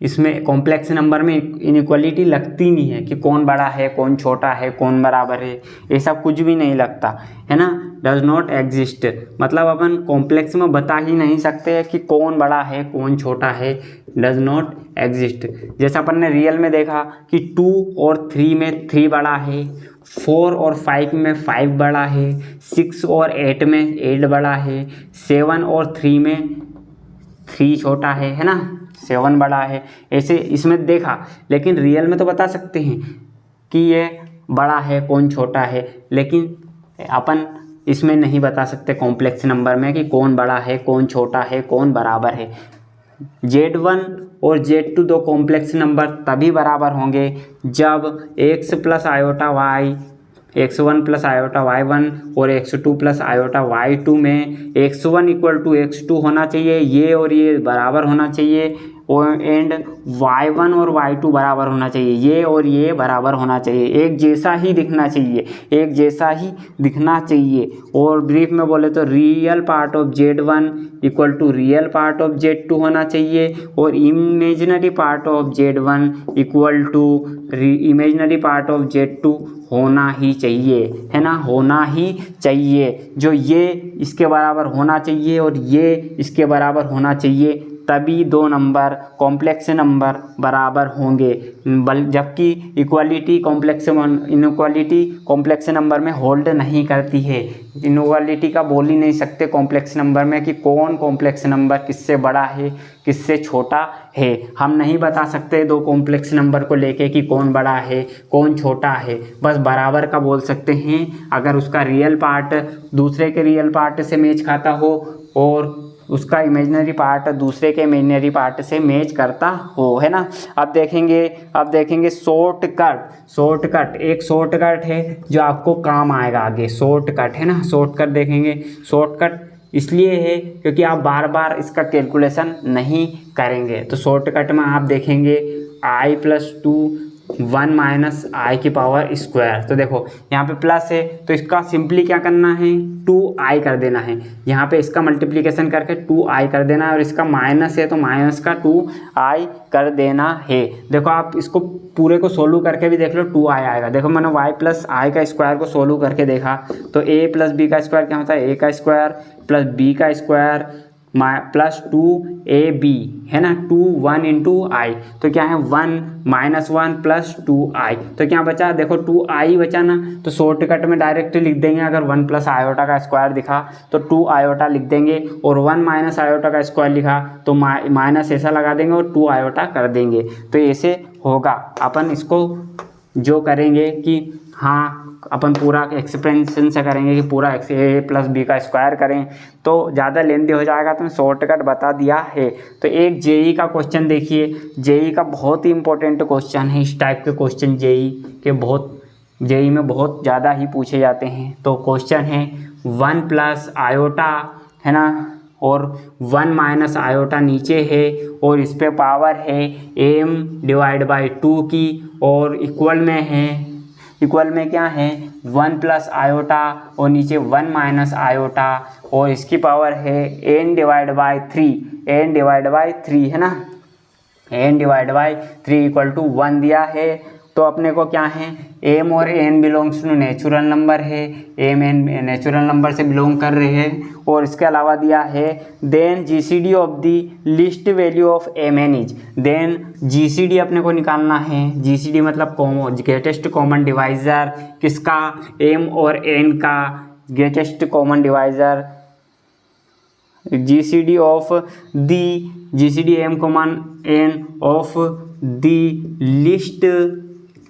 इसमें कॉम्प्लेक्स नंबर में इनइक्वालिटी लगती नहीं है कि कौन बड़ा है कौन छोटा है कौन बराबर है, ऐसा कुछ भी नहीं लगता, है ना। डज नॉट एग्जिस्ट मतलब अपन कॉम्प्लेक्स में बता ही नहीं सकते कि कौन बड़ा है कौन छोटा है, डज नॉट एग्जिस्ट। जैसा अपन ने रियल में देखा कि 2 और 3 में 3 बड़ा है, 4 और 5 में 5 बड़ा है, 6 और 8 में 8 बड़ा है, 7 और 3 में 3 छोटा है ना, 7 बड़ा है, ऐसे इसमें देखा। लेकिन रियल में तो बता सकते हैं कि ये बड़ा है कौन छोटा है, लेकिन अपन इसमें नहीं बता सकते कॉम्प्लेक्स नंबर में कि कौन बड़ा है कौन छोटा है कौन बराबर है। Z1 और Z2 दो कॉम्प्लेक्स नंबर तभी बराबर होंगे जब x + iota y, x1 + iota y1 और x2 + आयोटा y2 में x1 = x2 होना चाहिए, ये और ये बराबर होना चाहिए, और एंड y1 और y2 बराबर होना चाहिए, ये और ये बराबर होना चाहिए, एक जैसा ही दिखना चाहिए, एक जैसा ही दिखना चाहिए। और ब्रीफ में बोले तो real part of Z1 = real part of Z2 होना चाहिए, और imaginary part of Z1 = imaginary part of Z2 होना ही चाहिए, है ना, होना ही चाहिए। जो ये इसके बराबर होना चाहिए और ये इसके बराबर होना चाहिए, तभी दो नंबर कॉम्प्लेक्स नंबर बराबर होंगे। जबकि इक्वालिटी इनइक्वालिटी कॉम्प्लेक्स नंबर में होल्ड नहीं करती है। इनइक्वालिटी का बोल ही नहीं सकते कॉम्प्लेक्स नंबर में कि कौन कॉम्प्लेक्स नंबर किससे बड़ा है किससे छोटा है। हम नहीं बता सकते दो कॉम्प्लेक्स नंबर को लेके कि कौन बड़ा है कौन छोटा है, बस बराबर का बोल सकते हैं अगर उसका रियल पार्ट दूसरे के रियल पार्ट से मैच खाता हो और उसका इमेजिनरी पार्ट दूसरे के इमेजिनरी पार्ट से मैच करता हो, है ना। अब देखेंगे शॉर्टकट एक शॉर्टकट है जो आपको काम आएगा आगे। शॉर्टकट है ना, शॉर्टकट देखेंगे। शॉर्टकट इसलिए है क्योंकि आप बार बार इसका कैलकुलेशन नहीं करेंगे। तो शॉर्टकट में आप देखेंगे i+2 1 माइनस आई की पावर स्क्वायर। तो देखो यहाँ पे प्लस है तो इसका सिंपली क्या करना है 2i कर देना है। यहाँ पे इसका मल्टीप्लिकेशन करके 2i कर देना है और इसका माइनस है तो माइनस का 2i कर देना है। देखो आप इसको पूरे को सोल्व करके भी देख लो 2i आएगा। देखो मैंने y+i का स्क्वायर को सोल्व करके देखा तो a+b का स्क्वायर क्या होता है a का स्क्वायर प्लस b का स्क्वायर प्लस 2ab है ना 2 1 इंटू आई। तो क्या है 1 -1 प्लस 2i। तो क्या बचा देखो 2i बचा ना, तो शॉर्टकट में डायरेक्ट लिख देंगे। अगर 1 प्लस आयोटा का स्क्वायर दिखा तो 2 आयोटा लिख देंगे और 1 माइनस आयोटा का स्क्वायर लिखा तो माइनस ऐसा लगा देंगे और 2 आयोटा कर देंगे। तो ऐसे होगा। अपन इसको जो करेंगे कि हाँ अपन पूरा एक्सपेंशन से करेंगे कि पूरा a+b का स्क्वायर करें तो ज़्यादा लेंथी हो जाएगा, तो शॉर्टकट बता दिया है। तो एक जेई का क्वेश्चन देखिए, जेई का बहुत ही इंपॉर्टेंट क्वेश्चन है। इस टाइप के क्वेश्चन जेई में बहुत ज़्यादा ही पूछे जाते हैं। तो क्वेश्चन है 1 प्लस आयोटा है ना और 1 माइनस आयोटा नीचे है और इस पे पावर है m/2 की और इक्वल में क्या है 1 प्लस आयोटा और नीचे 1 माइनस आयोटा और इसकी पावर है n/3 है ना। n/3 इक्वल टू 1 दिया है। तो अपने को क्या है m और n belongs to natural number है, m n नेचुरल नंबर से बिलोंग कर रहे हैं। और इसके अलावा दिया है then GCD of the list value of mn is. Then GCD अपने को निकालना है। GCD मतलब ग्रेटेस्ट कॉमन डिवाइज़र किसका m और n का greatest common divisor GCD of GCD m common n of the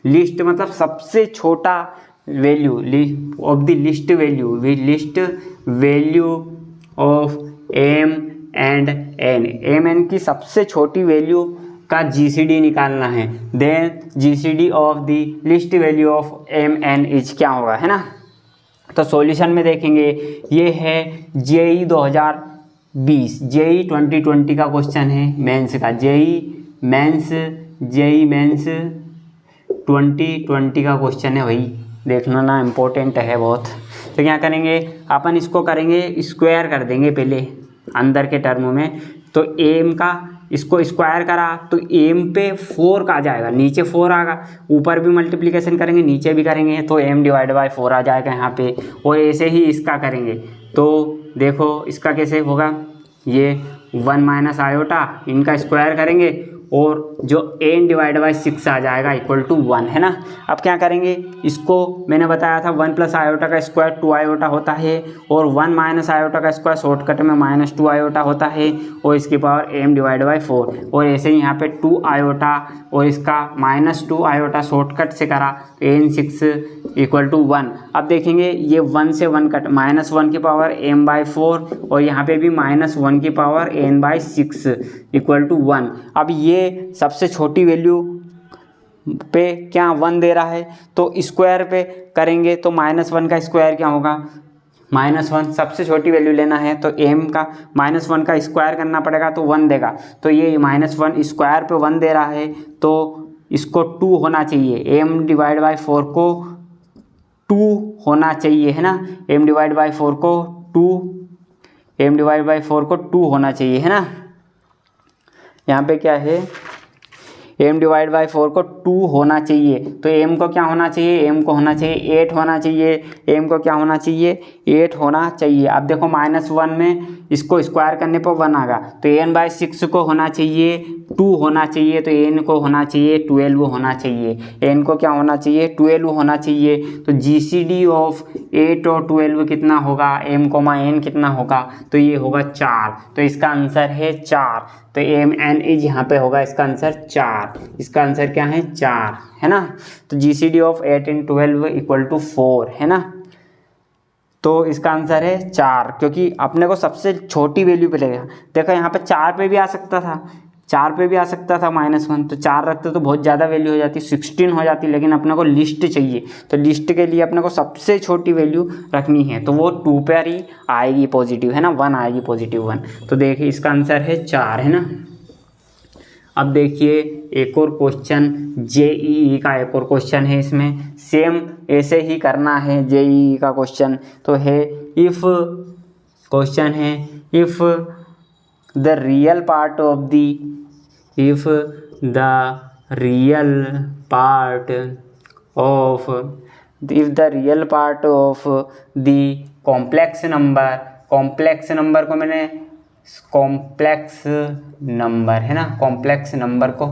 list मतलब सबसे छोटा value of the list value of m and n की सबसे छोटी वैल्यू का GCD निकालना है। Then GCD of the list value of m n is क्या होगा, है ना। तो सॉल्यूशन में देखेंगे ये है जेई 2020 जेई 2020 का क्वेश्चन है मेंस का। जेई मेंस 2020 का क्वेश्चन है, वही देखना ना इम्पोर्टेंट है बहुत। तो क्या करेंगे अपन इसको करेंगे स्क्वायर कर देंगे पहले अंदर के टर्म में। तो एम का इसको स्क्वायर करा तो एम पे 4 का आ जाएगा, नीचे 4 आएगा, ऊपर भी मल्टीप्लिकेशन करेंगे नीचे भी करेंगे तो m/4 आ जाएगा यहाँ पे। और ऐसे ही इसका करेंगे तो देखो इसका कैसे होगा, ये 1 माइनस आयोटा इनका स्क्वायर करेंगे और जो n/6 आ जाएगा इक्वल टू 1, है ना। अब क्या करेंगे इसको मैंने बताया था 1 प्लस आयोटा का स्क्वायर 2 आयोटा होता है और 1 माइनस आयोटा का स्क्वायर शॉर्टकट में -2 आयोटा होता है और इसकी पावर m/4। और ऐसे ही यहाँ पे 2 आयोटा और इसका -2 आयोटा शॉर्टकट से करा तो n6 इक्वल टू 1। अब देखेंगे ये 1 से 1 कट -1 की पावर m/4 और यहाँ पे भी -1 की पावर n/6 इक्वल टू 1। अब ये सबसे छोटी वैल्यू पे क्या 1 दे रहा है तो स्क्वायर पे करेंगे तो -1 का स्क्वायर क्या होगा -1। सबसे छोटी वैल्यू लेना है तो m का -1 का स्क्वायर करना पड़ेगा तो 1 देगा। तो ये -1 स्क्वायर पे 1 दे रहा है तो इसको 2 होना चाहिए, m/4 को 2 होना चाहिए, है ना। m/4 को 2 होना चाहिए, है ना। यहाँ पे क्या है m/4 को 2 होना चाहिए तो m को क्या होना चाहिए, m को होना चाहिए 8 होना चाहिए, m को क्या होना चाहिए 8 होना चाहिए। अब देखो -1 में इसको स्क्वायर करने पर 1 आएगा, तो n/6 को होना चाहिए 2 होना चाहिए, तो n को होना चाहिए 12 होना चाहिए, n को क्या होना चाहिए 12 होना चाहिए। तो GCD ऑफ 8 और 12 कितना होगा, m, n कितना होगा, तो ये होगा 4, तो इसका आंसर है 4। तो m n इज यहाँ पे होगा इसका आंसर 4, इसका आंसर क्या है 4 है ना। तो GCD of 8 and 12 equal to 4 है ना, तो इसका आंसर है 4, क्योंकि अपने को सबसे छोटी वैल्यू पे लगेगा। देखो यहाँ पे 4 पे भी आ सकता था, 4 पे भी आ सकता था -1, तो 4 रखते तो बहुत ज़्यादा वैल्यू हो जाती, 16 हो जाती, लेकिन अपने को लिस्ट चाहिए, तो लिस्ट के लिए अपने को सबसे छोटी वैल्यू रखनी है, तो वो 2 पर ही आएगी पॉजिटिव है ना, 1 आएगी पॉजिटिव 1। तो देखिए इसका आंसर है 4 है ना। अब देखिए एक और क्वेश्चन, JEE का एक और क्वेश्चन है, इसमें सेम ऐसे ही करना है JEE का क्वेश्चन। तो है इफ़ क्वेश्चन है if the real part of the if the real part of the complex number को मैंने कॉम्प्लेक्स नंबर है ना, कॉम्प्लेक्स नंबर को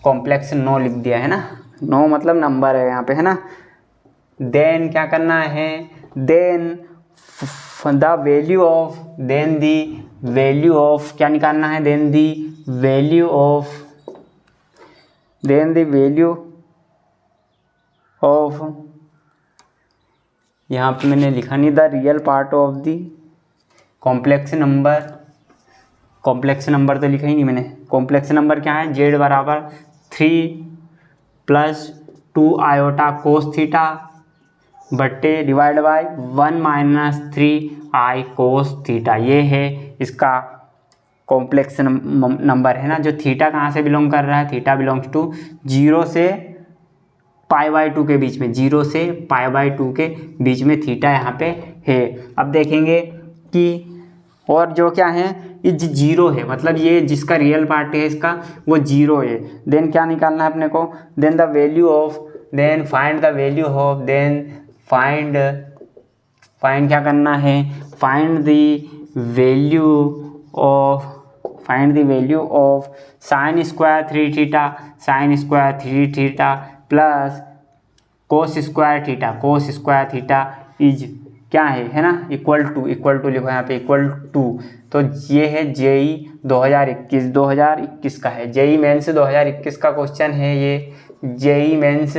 कॉम्प्लेक्स नो लिख दिया है ना, नो मतलब नंबर है यहाँ पे है ना। देन क्या करना है, देन द वैल्यू ऑफ क्या निकालना है, देन द वैल्यू ऑफ यहाँ पे मैंने लिखा नहीं, the real part of the complex number तो लिखा ही नहीं मैंने। कॉम्प्लेक्स नंबर क्या है, z बराबर 3 + 2 आयोटा कोस थीटा बट्टे divide by 1 - 3 i cos theta, ये है इसका कॉम्प्लेक्स नंबर है ना। जो थीटा कहाँ से बिलोंग कर रहा है, थीटा बिलोंग्स टू 0 से π/2 के बीच में, 0 से π/2 के बीच में थीटा यहाँ पे है। अब देखेंगे कि और जो क्या है इज 0 है, मतलब ये जिसका रियल पार्ट है इसका वो 0 है। देन क्या निकालना है अपने को, then the value of, then find the value of, then find क्या करना है, find the value of sin² 3 theta plus cos² theta is क्या है ना, इक्वल टू लिखो यहाँ पे इक्वल टू। तो ये है JEE 2021 का है, JEE मेंस 2021 का क्वेश्चन है ये, JEE मेंस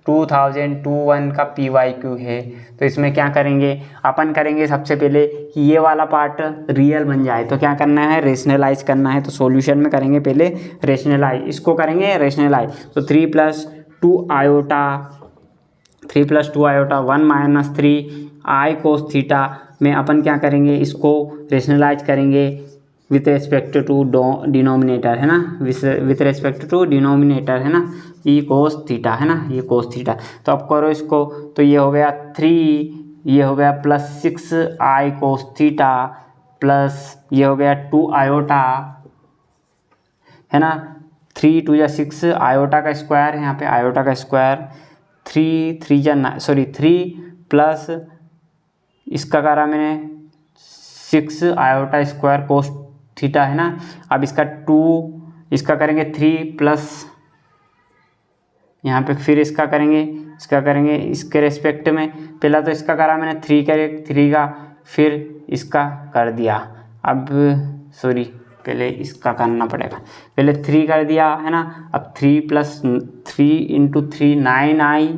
2021 का PYQ है। तो इसमें क्या करेंगे, अपन करेंगे सबसे पहले कि ये वाला पार्ट रियल बन जाए, तो क्या करना है, रेशनलाइज करना है। तो सॉल्यूशन में करेंगे पहले रेशनलाइज, इसको करेंगे रेशनलाइज। तो 3 + 2 आयोटा 1 - 3 i कोस थीटा में अपन क्या करेंगे, इसको रेशनलाइज करेंगे विथ रेस्पेक्ट टू डिनोमिनेटर है ना, विथ रेस्पेक्ट टू डिनोमिनेटर है ना, ई कोस थीटा है ना, ये कोस थीटा। तो अब करो इसको, तो ये हो गया 3, ये हो गया +6 i कोस थीटा प्लस ये हो गया 2 आयोटा है ना, 3 × 2 = 6 आयोटा का स्क्वायर है यहाँ पे, आयोटा का स्क्वायर 3 प्लस इसका करा मैंने 6 आयोटा स्क्वायर कोस थीटा है ना। अब इसका 2 इसका करेंगे 3 प्लस यहाँ पे फिर इसका करेंगे इसके रेस्पेक्ट में, पहला तो इसका करा मैंने 3 का फिर इसका कर दिया। अब पहले इसका करना पड़ेगा, पहले 3 कर दिया है ना। अब 3 + 3 × 3 9i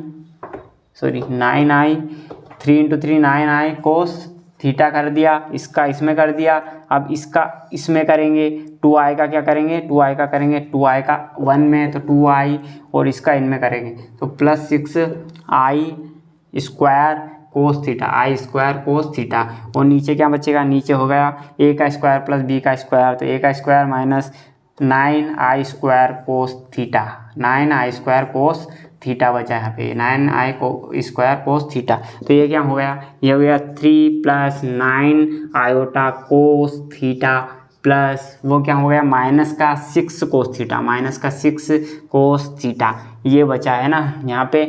3 × 3 9i कोस थीटा कर दिया, इसका इसमें कर दिया। अब इसका इसमें करेंगे 2i का क्या करेंगे, 2i का करेंगे 2i का 1 में तो 2i और इसका इनमें करेंगे तो +6i square cos theta, i square cos theta. और नीचे क्या बचेगा, नीचे हो गया a का स्क्वायर प्लस b का स्क्वायर, तो a का square minus 9i square cos theta, 9i square cos theta बचा यहाँ पे, 9i स्क्वायर कोस थीटा। तो ये क्या हो गया, ये हो गया 3 + 9 आयोटा कोस थीटा प्लस वो क्या हो गया माइनस का 6 कोस थीटा, ये बचा है ना। यहाँ पे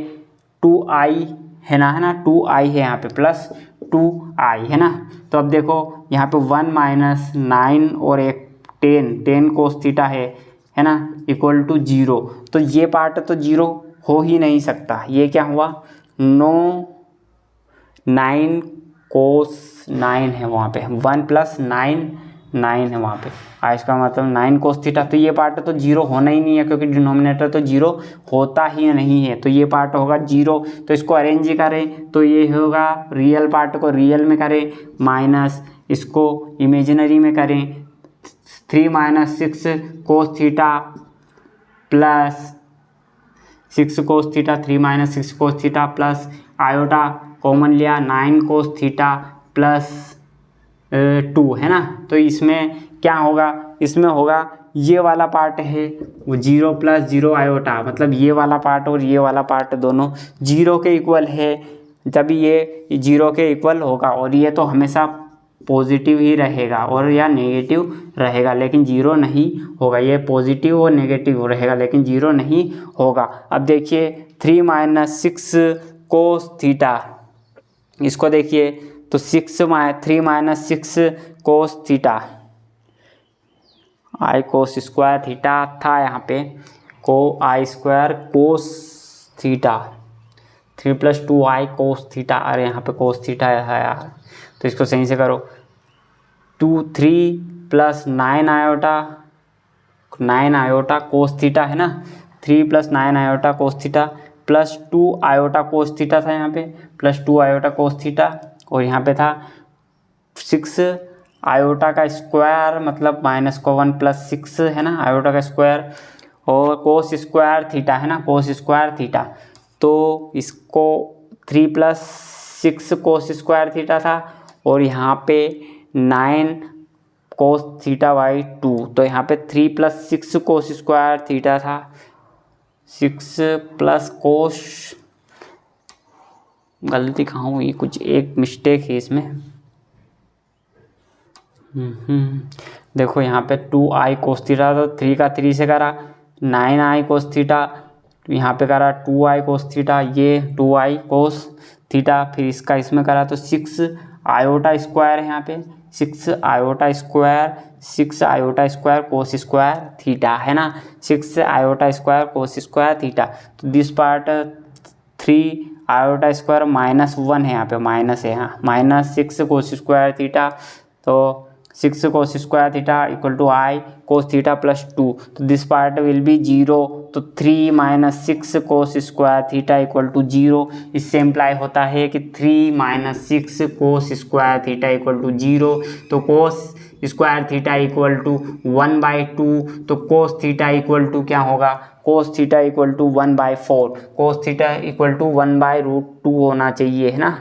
2i है ना 2i है यहाँ पे प्लस 2i है ना। तो अब देखो यहाँ पे 1 माइनस 9 और एक 10 कोस थीटा है ना, इक्वल टू 0। तो ये पार्ट तो 0 हो ही नहीं सकता। ये क्या हुआ, 9 कोस 9 है वहाँ पे, 1 प्लस 9 है वहाँ पे, इसका मतलब 9 कोस थीटा। तो ये पार्ट तो 0 होना ही नहीं है, क्योंकि डिनोमिनेटर तो 0 होता ही नहीं है। तो ये पार्ट होगा 0। तो इसको अरेंज करें तो ये होगा, रियल पार्ट को रियल में करें, माइनस इसको इमेजिनरी में करें, 3 minus 6 cos theta plus 6 cos theta, 3 minus 6 cos theta plus iota common लिया 9 कोस थीटा प्लस 2 है ना। तो इसमें क्या होगा, इसमें होगा ये वाला पार्ट है वो 0 प्लस 0 आयोटा, मतलब ये वाला पार्ट और ये वाला पार्ट दोनों 0 के इक्वल है, तभी ये 0 के इक्वल होगा। और ये तो हमेशा पॉजिटिव ही रहेगा और या नेगेटिव रहेगा, लेकिन 0 नहीं होगा। ये पॉजिटिव और नेगेटिव रहेगा लेकिन 0 नहीं होगा। अब देखिए 3 माइनस 6 कोस थीटा, इसको देखिए तो 3 minus 6 cos theta, i cos square theta था यहाँ पे, को i square cos theta, 3 plus 2i cos theta, अरे यहाँ पे कोस थीटा है यार, तो इसको सही से करो। 3 प्लस 9 आयोटा कोस थीटा है ना, 3 प्लस 9 आयोटा कोस theta plus 2 iota cos theta था यहाँ पे, प्लस 2 आयोटा कोस थीटा, और यहाँ पे था 6 आयोटा का स्क्वायर, मतलब माइनस को 1 प्लस 6 है ना आयोटा का स्क्वायर, और कोस स्क्वायर थीटा है ना, कोस स्क्वायर थीटा। तो इसको 3 प्लस 6 कोस स्क्वायर थीटा था, और यहाँ पे 9 कोस थीटा बाई 2, तो यहाँ पे 3 प्लस 6 कोस स्क्वायर थीटा था, 6 प्लस कोस, गलती कहाँ हुई, कुछ एक मिस्टेक है इसमें। देखो यहाँ पे 2i कोस थीटा, तो 3 का 3 से करा 9i कोस थीटा, यहाँ पे करा 2i कोस थीटा, ये 2i कोस थीटा, फिर इसका इसमें करा तो 6 आयोटा स्क्वायर है यहाँ पे, 6 आयोटा स्क्वायर कोस स्क्वायर थीटा है ना, 6 आयोटा स्क्वायर कोस स्क्वायर थीटा। तो दिस पार्ट 3 आयोटा स्क्वायर -1 है यहाँ पे, माइनस है यहाँ, माइनस 6 कोस स्क्वायर थीटा, तो 6 cos square theta equal to i cos theta plus 2, तो दिस पार्ट विल बी 0। तो 3 minus 6 cos square theta equal to 0। इससे इम्प्लाई होता है कि 3 minus 6 cos square theta equal to 0। तो cos square theta equal to 1/2, तो cos theta equal to क्या होगा, cos theta equal to 1/4, cos theta equal to 1/√2 होना चाहिए है ना,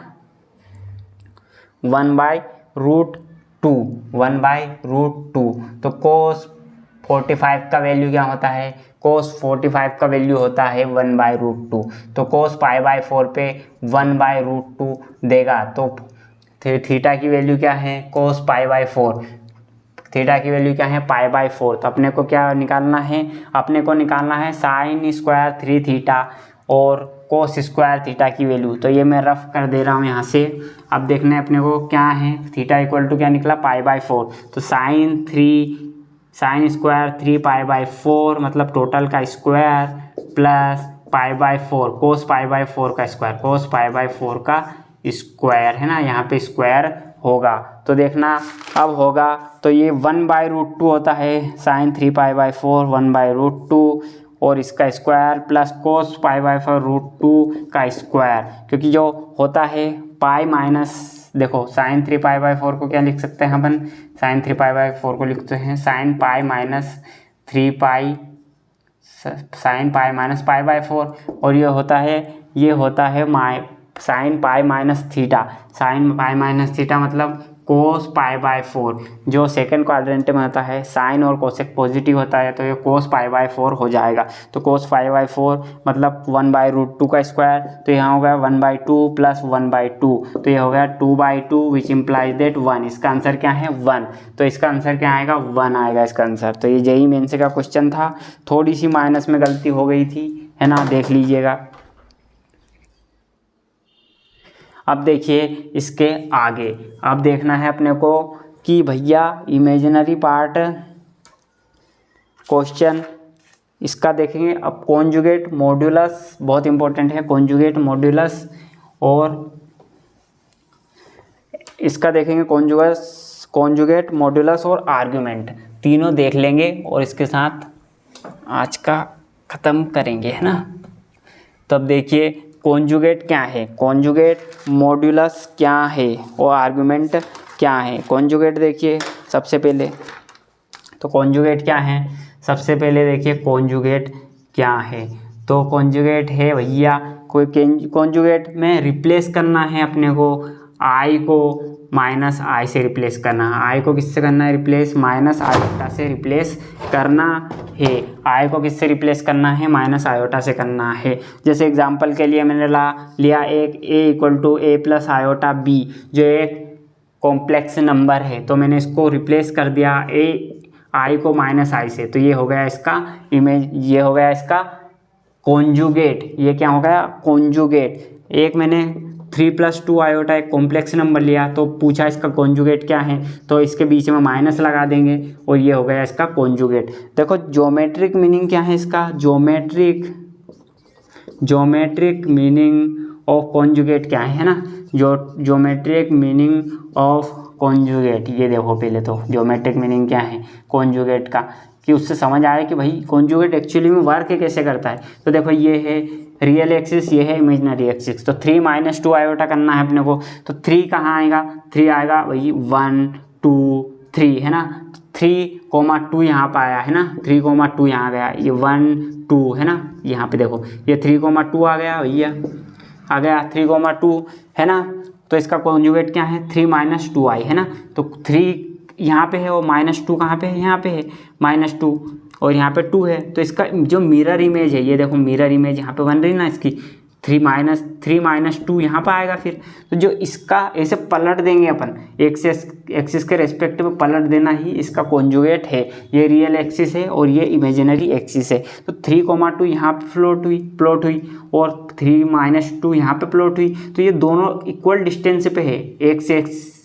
1/√2, 1/√2। तो कोस 45 का वैल्यू क्या होता है, कोस 45 का वैल्यू होता है 1/√2। तो कोस π/4 पे 1/√2 देगा, तो थीटा की वैल्यू क्या है, कोस π/4, थीटा की वैल्यू क्या है π/4। तो अपने को क्या निकालना है, अपने को निकालना है साइन स्क्वायर 3 थीटा और कोस स्क्वायर थीटा की वैल्यू। तो ये मैं रफ कर दे रहा हूँ यहाँ से। अब देखना है अपने को क्या है, थीटा इक्वल टू क्या निकला π/4, तो साइन स्क्वायर 3 π/4, मतलब टोटल का स्क्वायर प्लस π/4, कोस π/4 का स्क्वायर, कोस π/4 का स्क्वायर है ना, यहाँ पे स्क्वायर होगा। तो देखना अब होगा, तो ये 1/√2 होता है, साइन 3 π/4 1/√2, और इसका स्क्वायर प्लस कोस π/4√2 का स्क्वायर, क्योंकि जो होता है पाई माइनस, देखो साइन 3 π/4 को क्या लिख सकते हैं अपन, साइन 3 π/4 को लिखते हैं साइन पाई माइनस 3 पाई, साइन पाई माइनस π/4, और ये होता है sine pi minus theta, sine pi minus theta मतलब कोस π/4। जो सेकंड क्वाड्रेंट में होता है साइन और कोसेक पॉजिटिव होता है, तो ये कोस π/4 हो जाएगा। तो कोस π/4 मतलब 1/√2 का स्क्वायर, तो यहाँ हो गया 1/2 प्लस 1/2, तो ये हो गया 2/2 विच इम्प्लाइज दैट 1। इसका आंसर क्या है 1, तो इसका आंसर क्या आएगा 1 आएगा इसका आंसर। तो ये जेईई मेंस का क्वेश्चन था, थोड़ी सी माइनस में गलती हो गई थी है ना, देख लीजिएगा। अब देखिए इसके आगे, अब देखना है अपने को कि भैया इमेजिनरी पार्ट क्वेश्चन इसका देखेंगे। अब कॉन्जुगेट मॉड्यूलस बहुत इंपॉर्टेंट है, कॉन्जुगेट मॉड्यूलस, और इसका देखेंगे कॉन्जुगेट मॉड्यूलस और आर्गुमेंट, तीनों देख लेंगे और इसके साथ आज का ख़त्म करेंगे, है ना। तब देखिए कॉन्जुगेट क्या है, कॉन्जुगेट मॉड्यूलस क्या है और आर्गुमेंट क्या है। कॉन्जुगेट देखिए सबसे पहले, तो कॉन्जुगेट क्या है, सबसे पहले देखिए कॉन्जुगेट क्या है। तो कॉन्जुगेट है भैया, कोई कॉन्जुगेट में रिप्लेस करना है अपने को, आई को माइनस आई से रिप्लेस करना है। आई को किससे करना है रिप्लेस, माइनस आयोटा से रिप्लेस करना है। आई को किससे रिप्लेस करना है, माइनस आयोटा से करना है। जैसे एग्जांपल के लिए मैंने लिया एक a equal to A plus iota b, जो एक कॉम्प्लेक्स नंबर है, तो मैंने इसको रिप्लेस कर दिया ए आई को माइनस आई से, तो ये हो गया इसका इमेज, ये हो गया इसका कॉन्जुगेट। ये क्या हो गया, कॉन्जुगेट। एक मैंने 3+2 आयोटा एक कॉम्प्लेक्स नंबर लिया, तो पूछा इसका कॉन्जुगेट क्या है, तो इसके बीच में माइनस लगा देंगे और ये हो गया इसका कॉन्जुगेट। देखो ज्योमेट्रिक मीनिंग क्या है इसका, ज्योमेट्रिक मीनिंग ऑफ कॉन्जुगेट क्या है ना, ज्योमेट्रिक मीनिंग ऑफ कॉन्जुगेट। ये देखो पहले तो ज्योमेट्रिक मीनिंग क्या है कॉन्जुगेट का, कि उससे समझ आया कि भाई कॉन्जुगेट एक्चुअली में वर्क कैसे करता है। तो देखो ये है रियल एक्सिस, ये है इमेजिनरी एक्सिस, तो 3 - 2 आयोटा करना है अपने को। तो 3 कहाँ आएगा, 3 आएगा वही 1 2 3, है ना। 3,2 यहाँ पर आया है ना, 3,2 यहाँ गया, ये 1 2 है ना, यहाँ पे देखो ये 3,2 आ गया भैया, आ गया 3,2 है ना। तो इसका कॉन्जुगेट क्या है, 3 - 2 आई, है ना। तो 3 यहाँ पे है और -2 कहाँ पे है, यहाँ पे है -2, और यहाँ पे 2 है। तो इसका जो मिरर इमेज है, ये देखो मिरर इमेज यहाँ पे बन रही ना इसकी, 3 - 2 यहाँ पर आएगा फिर। तो जो इसका ऐसे पलट देंगे अपन, एक्सिस के रेस्पेक्ट में पलट देना ही इसका कॉन्जुगेट है। ये रियल एक्सिस है और ये इमेजिनरी एक्सिस है। तो 3,2 यहाँ पे प्लॉट हुई और 3 - 2 यहाँ पे प्लॉट हुई। तो ये दोनों इक्वल डिस्टेंस पे है,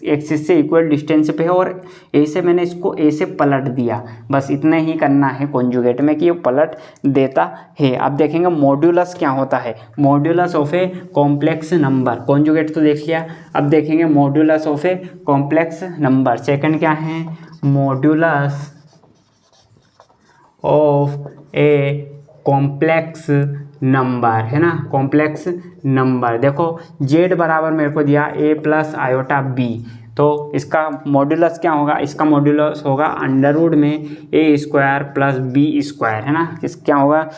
एक्सिस से इक्वल डिस्टेंस पे है, और ऐसे मैंने इसको ऐसे पलट दिया। बस इतना ही करना है कॉन्जुगेट में कि ये पलट देता है। अब देखेंगे मॉड्यूलस क्या होता है, modulus of A complex number. Conjugate तो देख लिया, अब देखेंगे modulus of A complex number. Second क्या है, modulus of A complex number, है ना, कॉम्प्लेक्स नंबर। देखो z बराबर मेरे को दिया a प्लस आयोटा b, तो इसका मॉड्यूलस क्या होगा, इसका मॉड्यूलस होगा अंडरवुड में a² प्लस b², है ना। क्या होगा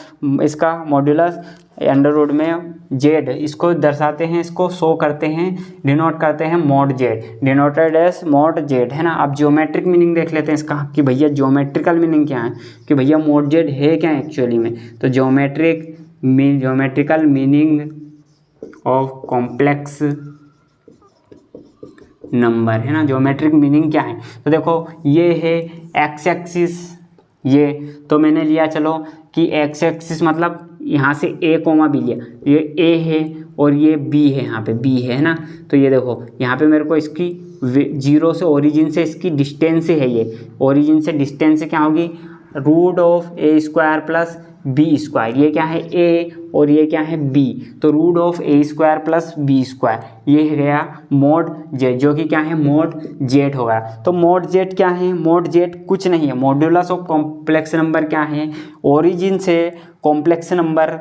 इसका मॉड्यूलस, अंडरवुड में z, इसको दर्शाते हैं, इसको शो करते हैं, डिनोट करते हैं mod z, denoted as mod z, है ना। अब ज्योमेट्रिक मीनिंग देख लेते हैं इसका कि भैया ज्योमेट्रिकल मीनिंग क्या है, कि भैया mod z है क्या एक्चुअली में। तो geometrical meaning of complex number, है ना। ज्योमेट्रिक मीनिंग क्या है, तो देखो ये है एक्स एक्सिस, ये तो मैंने लिया चलो कि एक्स एक्सिस मतलब यहाँ से a, b लिया, ये a है और ये b है, यहाँ पे b है ना। तो ये देखो यहाँ पे मेरे को इसकी 0 से ओरिजिन से इसकी डिस्टेंस है, ये ओरिजिन से डिस्टेंस क्या होगी, √a² प्लस b²। ये क्या है a और ये क्या है b, तो √a² प्लस b², ये गया mod z, जो कि क्या है mod z होगा। तो mod z क्या है, mod z कुछ नहीं है, मॉड्यूलस ऑफ कॉम्प्लेक्स नंबर क्या है, ओरिजिन से कॉम्प्लेक्स नंबर,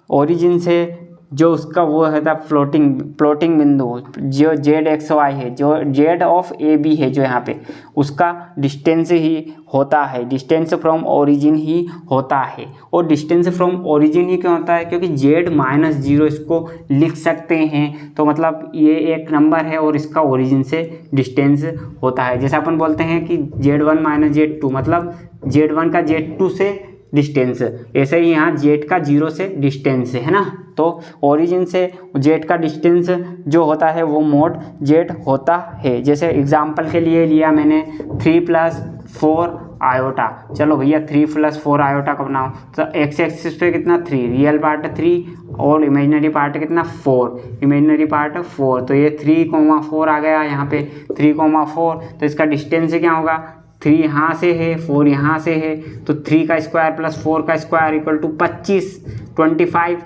ओरिजिन से जो उसका वो है था फ्लोटिंग बिंदु, जो z(x,y) है, जो z ऑफ ए बी है, जो यहाँ पे उसका डिस्टेंस ही होता है, डिस्टेंस फ्रॉम ओरिजिन ही होता है। और डिस्टेंस फ्रॉम ओरिजिन ही क्यों होता है, क्योंकि z-0 इसको लिख सकते हैं। तो मतलब ये एक नंबर है और इसका ओरिजिन से डिस्टेंस होता है। जैसे अपन बोलते हैं कि z1 - z2, मतलब z1 का z2 से डिस्टेंस, ऐसे ही यहाँ z का 0 से डिस्टेंस है ना। तो ओरिजिन से z का डिस्टेंस जो होता है वो mod z होता है। जैसे एग्जांपल के लिए लिया मैंने 3 + 4 आयोटा। चलो भैया 3 + 4 आयोटा का बनाओ, तो एक्स एक्सिस पे कितना 3, रियल पार्ट 3 और इमेजिनरी पार्ट कितना 4, इमेजिनरी पार्ट 4, तो ये 3,4 आ गया यहाँ पे 3,4। तो इसका डिस्टेंस क्या होगा, 3 यहाँ से है 4 यहाँ से है, तो 3 का स्क्वायर प्लस 4 का स्क्वायर इक्वल टू 25, 25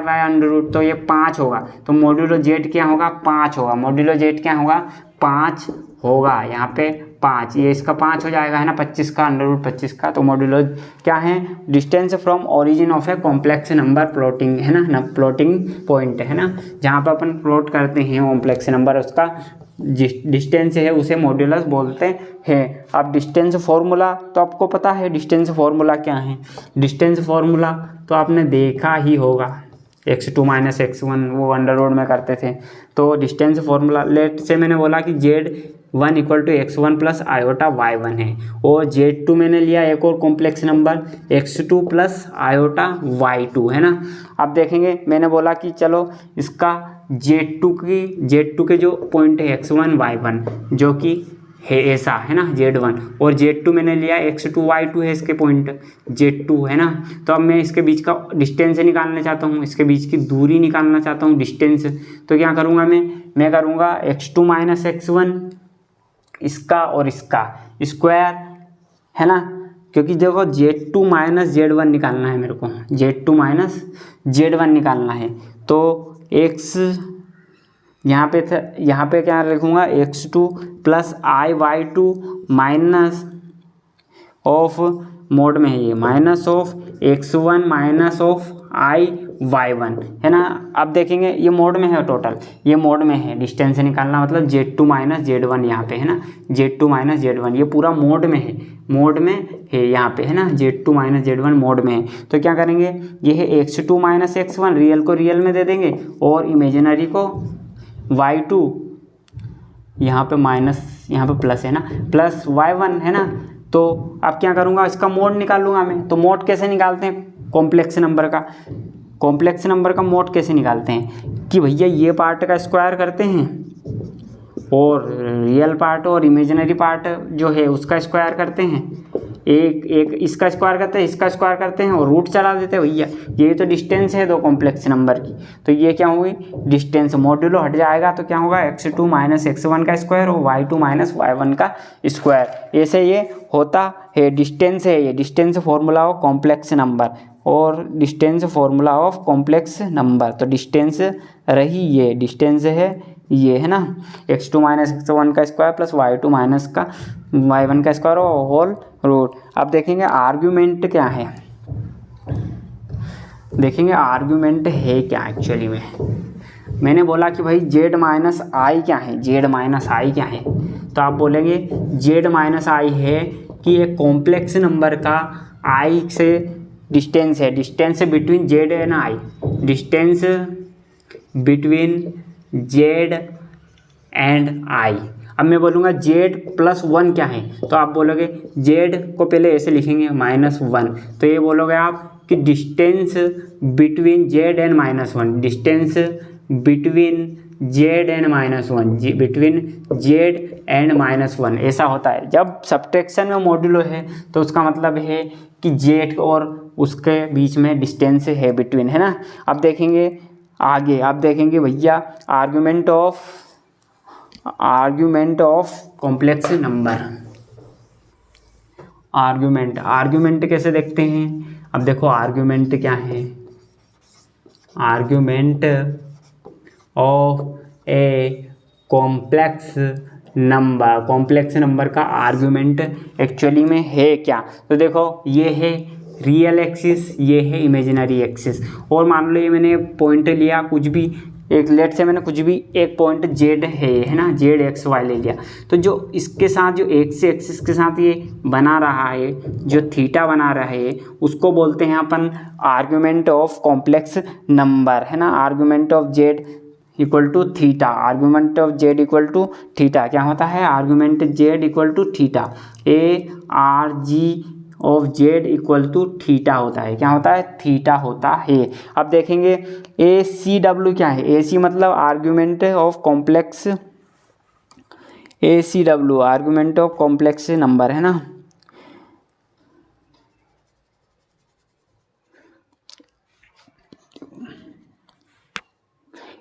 है √, तो ये 5 होगा। तो मॉड्यूलो जेड क्या होगा, 5 होगा। मॉड्यूलो जेड क्या होगा, 5 होगा। यहाँ पे 5, ये इसका 5 हो जाएगा है ना, 25 का √25 का। तो मॉड्यूलो क्या है, distance from origin of A complex number plotting है ना, प्लॉटिंग पॉइंट है ना, जहाँ पर अपन प्लॉट करते हैं कॉम्प्लेक्स नंबर, उसका डिस्टेंस है उसे मॉड्यूलस बोलते हैं। अब डिस्टेंस फॉर्मूला तो आपको पता है, डिस्टेंस फॉर्मूला क्या है, डिस्टेंस फॉर्मूला तो आपने देखा ही होगा, x2 - x1 वो √, में करते थे। तो डिस्टेंस फॉर्मूला लेट से मैंने बोला कि z1 = x1 + आयोटा y1 है, और z2 मैंने लिया एक और complex number x2 + iota y2 है ना। अब देखेंगे मैंने बोला कि चलो इसका z2 के जो पॉइंट है x1 y1 जो कि है ऐसा है ना z1, और z2 मैंने लिया x2 y2 है इसके पॉइंट z2 है ना। तो अब मैं इसके बीच का डिस्टेंस निकालना चाहता हूँ, इसके बीच की दूरी निकालना चाहता हूँ डिस्टेंस। तो क्या करूँगा मैं करूँगा x2 - x1 इसका और इसका स्क्वायर है ना, क्योंकि देखो z2 - z1 निकालना है मेरे को, z2 - z1 निकालना है। तो x यहाँ पे था, यहाँ पे क्या लिखूँगा x2 + i/y2 minus of mode में है ये, minus of x1 minus of i/y1 है ना। अब देखेंगे ये मोड में है, टोटल ये मोड में है, डिस्टेंस निकालना मतलब z2 - z1 यहाँ पे है ना, z2 - z1 ये पूरा मोड में है, मोड में है यहाँ पे है ना, z2 - z1 मोड में है। तो क्या करेंगे, ये है x2 - x1, रियल को रियल में दे देंगे और इमेजिनरी को y2, यहाँ पे माइनस यहाँ पे प्लस है ना, प्लस y1 है ना। तो अब क्या करूँगा, इसका मोड निकालूंगा मैं। तो मोड कैसे निकालते हैं कॉम्प्लेक्स नंबर का, कॉम्प्लेक्स नंबर का मोड कैसे निकालते हैं कि भैया ये पार्ट का स्क्वायर करते हैं और रियल पार्ट और इमेजिनरी पार्ट जो है उसका स्क्वायर करते हैं, एक इसका स्क्वायर करते हैं, इसका स्क्वायर करते हैं और रूट चला देते हैं भैया। ये तो डिस्टेंस है दो कॉम्प्लेक्स नंबर की, तो ये क्या हुई डिस्टेंस, मॉड्यूलो हट जाएगा तो क्या होगा x2 - x1 का स्क्वायर और y2 - y1 का स्क्वायर। ऐसे ये होता है, डिस्टेंस है ये, distance formula of complex number और distance formula of complex number. तो डिस्टेंस रही ये, डिस्टेंस है ये है ना, x2 - x1 का स्क्वायर प्लस y2 - का y1 का स्क्वायर और होल रूट। अब देखेंगे आर्ग्यूमेंट क्या है, देखेंगे आर्ग्यूमेंट है क्या एक्चुअली में। मैंने बोला कि भाई z - i क्या है, z - i क्या है, तो आप बोलेंगे z - i है कि एक कॉम्प्लेक्स नंबर का i से डिस्टेंस है, distance between z and i, distance between z and i। अब मैं बोलूँगा z+1 क्या है, तो आप बोलोगे z को पहले ऐसे लिखेंगे -1, तो ये बोलोगे आप कि distance between z and -1, distance between z and -1, between z and -1 ऐसा होता है। जब सब्ट्रैक्शन में मॉड्यूलो है तो उसका मतलब है कि z और उसके बीच में डिस्टेंस है बिटवीन है ना। अब देखेंगे आगे, आप देखेंगे भैया argument of complex number, argument कैसे देखते हैं। अब देखो आर्ग्यूमेंट क्या है, argument of A complex number का आर्ग्यूमेंट एक्चुअली में है क्या। तो देखो ये है रियल एक्सिस, ये है इमेजिनरी एक्सिस, और मान लो ये मैंने पॉइंट लिया कुछ भी एक, लेट से मैंने कुछ भी एक पॉइंट z है ना, z x y ले लिया, तो जो इसके साथ जो x एक्सिस के साथ ये बना रहा है, जो थीटा बना रहा है, उसको बोलते हैं अपन आर्ग्यूमेंट ऑफ कॉम्प्लेक्स नंबर है ना। Argument of z equal to theta, argument of z equal to theta क्या होता है, argument z equal to theta, ARG of z equal to theta होता है, क्या होता है, थीटा होता है। अब देखेंगे ACW क्या है, AC मतलब argument of complex, ACW argument of complex number है ना,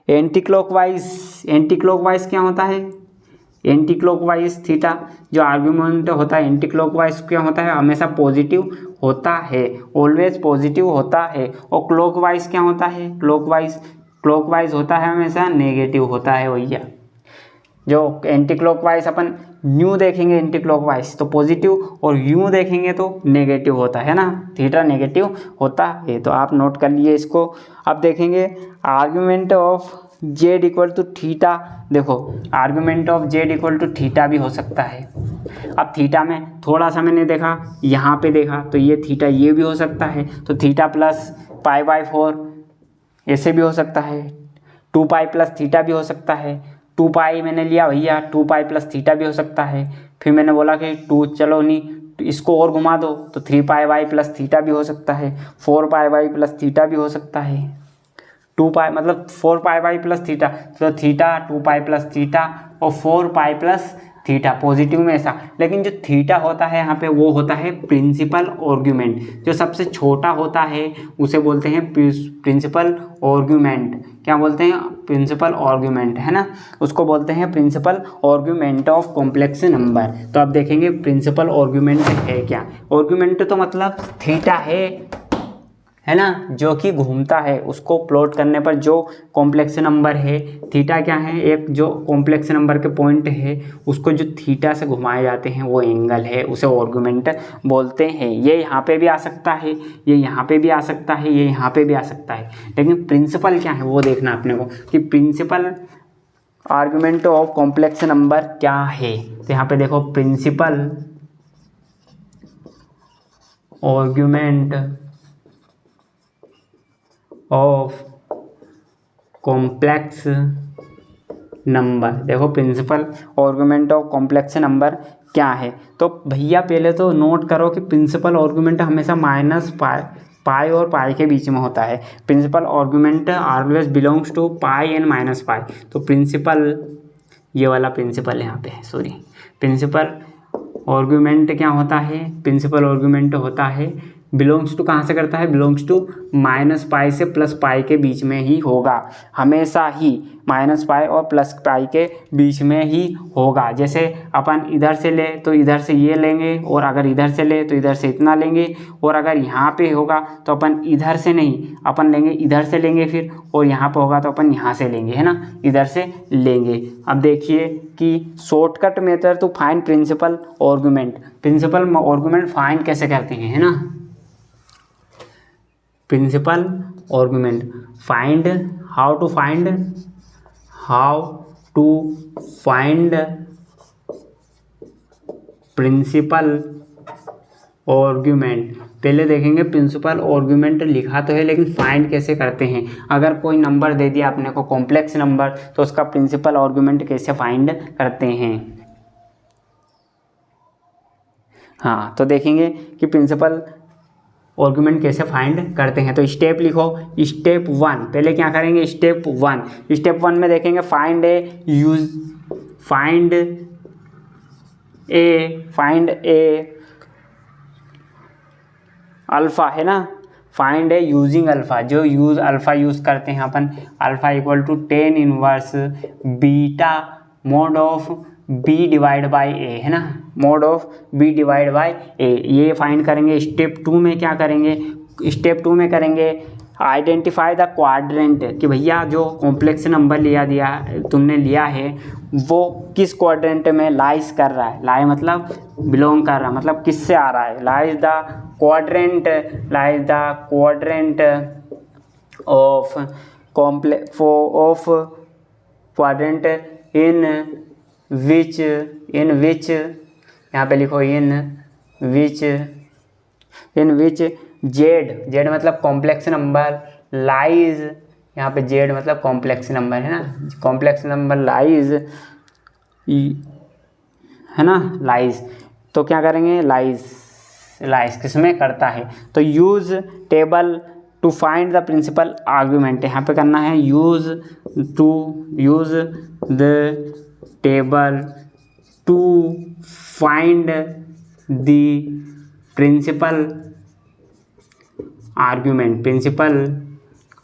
एंटी क्लॉकवाइज क्या होता है, एंटी क्लॉकवाइज थीटा जो आर्गुमेंट होता है एंटी क्लॉकवाइज क्या होता है, हमेशा पॉजिटिव होता है, ऑलवेज पॉजिटिव होता है। और क्लॉकवाइज क्या होता है, क्लॉकवाइज होता है हमेशा नेगेटिव होता है भैया। जो एंटी क्लॉकवाइज अपन न्यू देखेंगे एंटी क्लॉकवाइज तो पॉजिटिव, और यूँ देखेंगे तो नेगेटिव होता है ना, थीटा नेगेटिव होता है। तो आप नोट कर लिए इसको। अब देखेंगे argument of z equal to theta. देखो argument of z equal to theta भी हो सकता है। अब थीटा में थोड़ा सा मैंने देखा, यहाँ पे देखा तो ये थीटा ये भी हो सकता है, तो थीटा प्लस π/4 ऐसे भी हो सकता है, 2π प्लस थीटा भी हो सकता है, 2π मैंने लिया भैया, 2π प्लस थीटा भी हो सकता है। फिर मैंने बोला कि 2 चलो नहीं इसको और घुमा दो तो 3πy प्लस थीटा भी हो सकता है, 4πy प्लस थीटा भी हो सकता है, 2π मतलब 4πy प्लस थीटा, तो थीटा 2π प्लस थीटा और 4π प्लस थीटा पॉजिटिव में ऐसा। लेकिन जो थीटा होता है यहाँ पे वो होता है प्रिंसिपल आर्गुमेंट, जो सबसे छोटा होता है उसे बोलते हैं प्रिंसिपल आर्गुमेंट। क्या बोलते हैं, प्रिंसिपल आर्गुमेंट है ना, उसको बोलते हैं principal argument of complex number. तो आप देखेंगे प्रिंसिपल आर्गुमेंट है क्या, आर्गुमेंट तो मतलब थीटा है ना, जो कि घूमता है, उसको प्लॉट करने पर जो कॉम्प्लेक्स नंबर है, थीटा क्या है, एक जो कॉम्प्लेक्स नंबर के पॉइंट है उसको जो थीटा से घुमाए जाते हैं वो एंगल है, उसे आर्गुमेंट बोलते हैं। ये यहाँ पे भी आ सकता है, ये यहाँ पे भी आ सकता है, ये यहाँ पे भी आ सकता है, लेकिन प्रिंसिपल क्या है वो देखना अपने को कि principal argument of complex number क्या है। तो यहाँ पे देखो principal argument of complex number, देखो principal argument of complex number क्या है। तो भैया पहले तो नोट करो कि प्रिंसिपल आर्गुमेंट हमेशा -π और π के बीच में होता है। Principal argument always belongs to π and -π। तो प्रिंसिपल, ये वाला प्रिंसिपल यहाँ पे है, सॉरी, प्रिंसिपल आर्गुमेंट क्या होता है, प्रिंसिपल आर्गुमेंट होता है बिलोंग्स टू, कहाँ से करता है, बिलोंग्स टू -π से +π के बीच में ही होगा, हमेशा ही -π और +π के बीच में ही होगा। जैसे अपन इधर से ले तो इधर से ये लेंगे, और अगर इधर से ले तो इधर से इतना लेंगे, और अगर यहाँ पे होगा तो अपन इधर से नहीं, अपन लेंगे इधर से लेंगे फिर, और यहाँ पे होगा तो अपन यहाँ से लेंगे, है ना, इधर से लेंगे। अब देखिए कि shortcut method to find principal argument, principal argument find कैसे करते हैं, है ना, principal argument find, how to find principal argument. पहले देखेंगे प्रिंसिपल आर्गुमेंट लिखा तो है, लेकिन फाइंड कैसे करते हैं। अगर कोई नंबर दे दिया आपने को कॉम्प्लेक्स नंबर, तो उसका प्रिंसिपल आर्गुमेंट कैसे फाइंड करते हैं। हाँ, तो देखेंगे कि प्रिंसिपल आर्गुमेंट कैसे फाइंड करते हैं। तो स्टेप लिखो, स्टेप 1, पहले क्या करेंगे, स्टेप 1 में देखेंगे फाइंड ए अल्फ़ा, है ना, फाइंड ए यूजिंग अल्फ़ा, जो अल्फ़ा यूज़ करते हैं अपन, alpha equal to 10 inverse beta mod of b divide by a, है ना, mod of b divide by a, ये फाइंड करेंगे। स्टेप 2 में क्या करेंगे, स्टेप 2 में करेंगे आइडेंटिफाई द क्वाड्रेंट, कि भैया जो कॉम्प्लेक्स नंबर तुमने लिया है वो किस क्वाड्रेंट में लाइज कर रहा है, लाई मतलब बिलोंग कर रहा है, मतलब किससे आ रहा है, lies the quadrant of quadrant in which यहाँ पे लिखो इन विच जेड मतलब कॉम्प्लेक्स नंबर लाइज, यहाँ पे जेड मतलब कॉम्प्लेक्स नंबर, है ना, कॉम्प्लेक्स नंबर लाइज, है ना, लाइज। तो क्या करेंगे, लाइज किसमें करता है, तो use table to find the principal argument, यहाँ पे करना है use the table to find the principal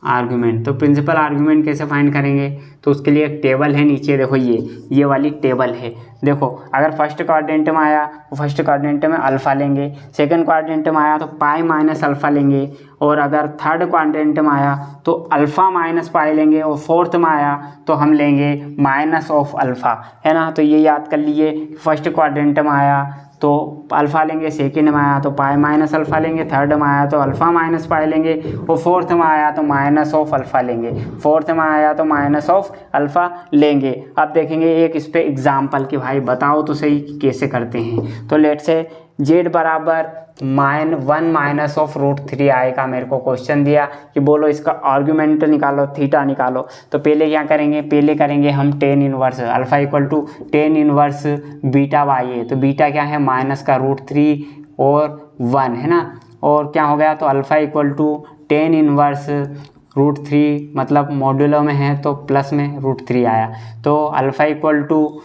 argument. तो प्रिंसिपल आर्गुमेंट कैसे फाइंड करेंगे, तो उसके लिए एक टेबल है नीचे, देखो ये वाली टेबल है। देखो अगर फर्स्ट क्वाड्रेंट में आया तो फर्स्ट क्वाड्रेंट में अल्फ़ा लेंगे, सेकंड क्वाड्रेंट में आया तो पाई माइनस अल्फ़ा लेंगे, और अगर थर्ड क्वाड्रेंट में आया तो अल्फ़ा माइनस पाई लेंगे, और फोर्थ में आया तो हम लेंगे माइनस ऑफ अल्फ़ा, है ना। तो ये याद कर लीजिए, फर्स्ट क्वाड्रेंट में आया तो अल्फ़ा लेंगे, सेकंड में आया तो पाई माइनस अल्फ़ा लेंगे, थर्ड में आया तो अल्फ़ा माइनस पाई लेंगे, और फोर्थ में आया तो माइनस ऑफ अल्फ़ा लेंगे, फोर्थ में आया तो माइनस ऑफ अल्फ़ा लेंगे। अब देखेंगे एक इस पे एग्जाम्पल कि भाई बताओ तो सही कि कैसे करते हैं। तो लेट से z बराबर -1 माइनस ऑफ √3 आएगा, मेरे को क्वेश्चन दिया कि बोलो इसका आर्गुमेंट निकालो, थीटा निकालो। तो पहले क्या करेंगे, पहले करेंगे हम tan inverse alpha equal to tan inverse beta y है। तो बीटा क्या है, माइनस का √3 और 1 है ना, और क्या हो गया, तो alpha equal to tan inverse √3, मतलब मॉड्यूलो में है तो प्लस में √3 आया। तो alpha equal to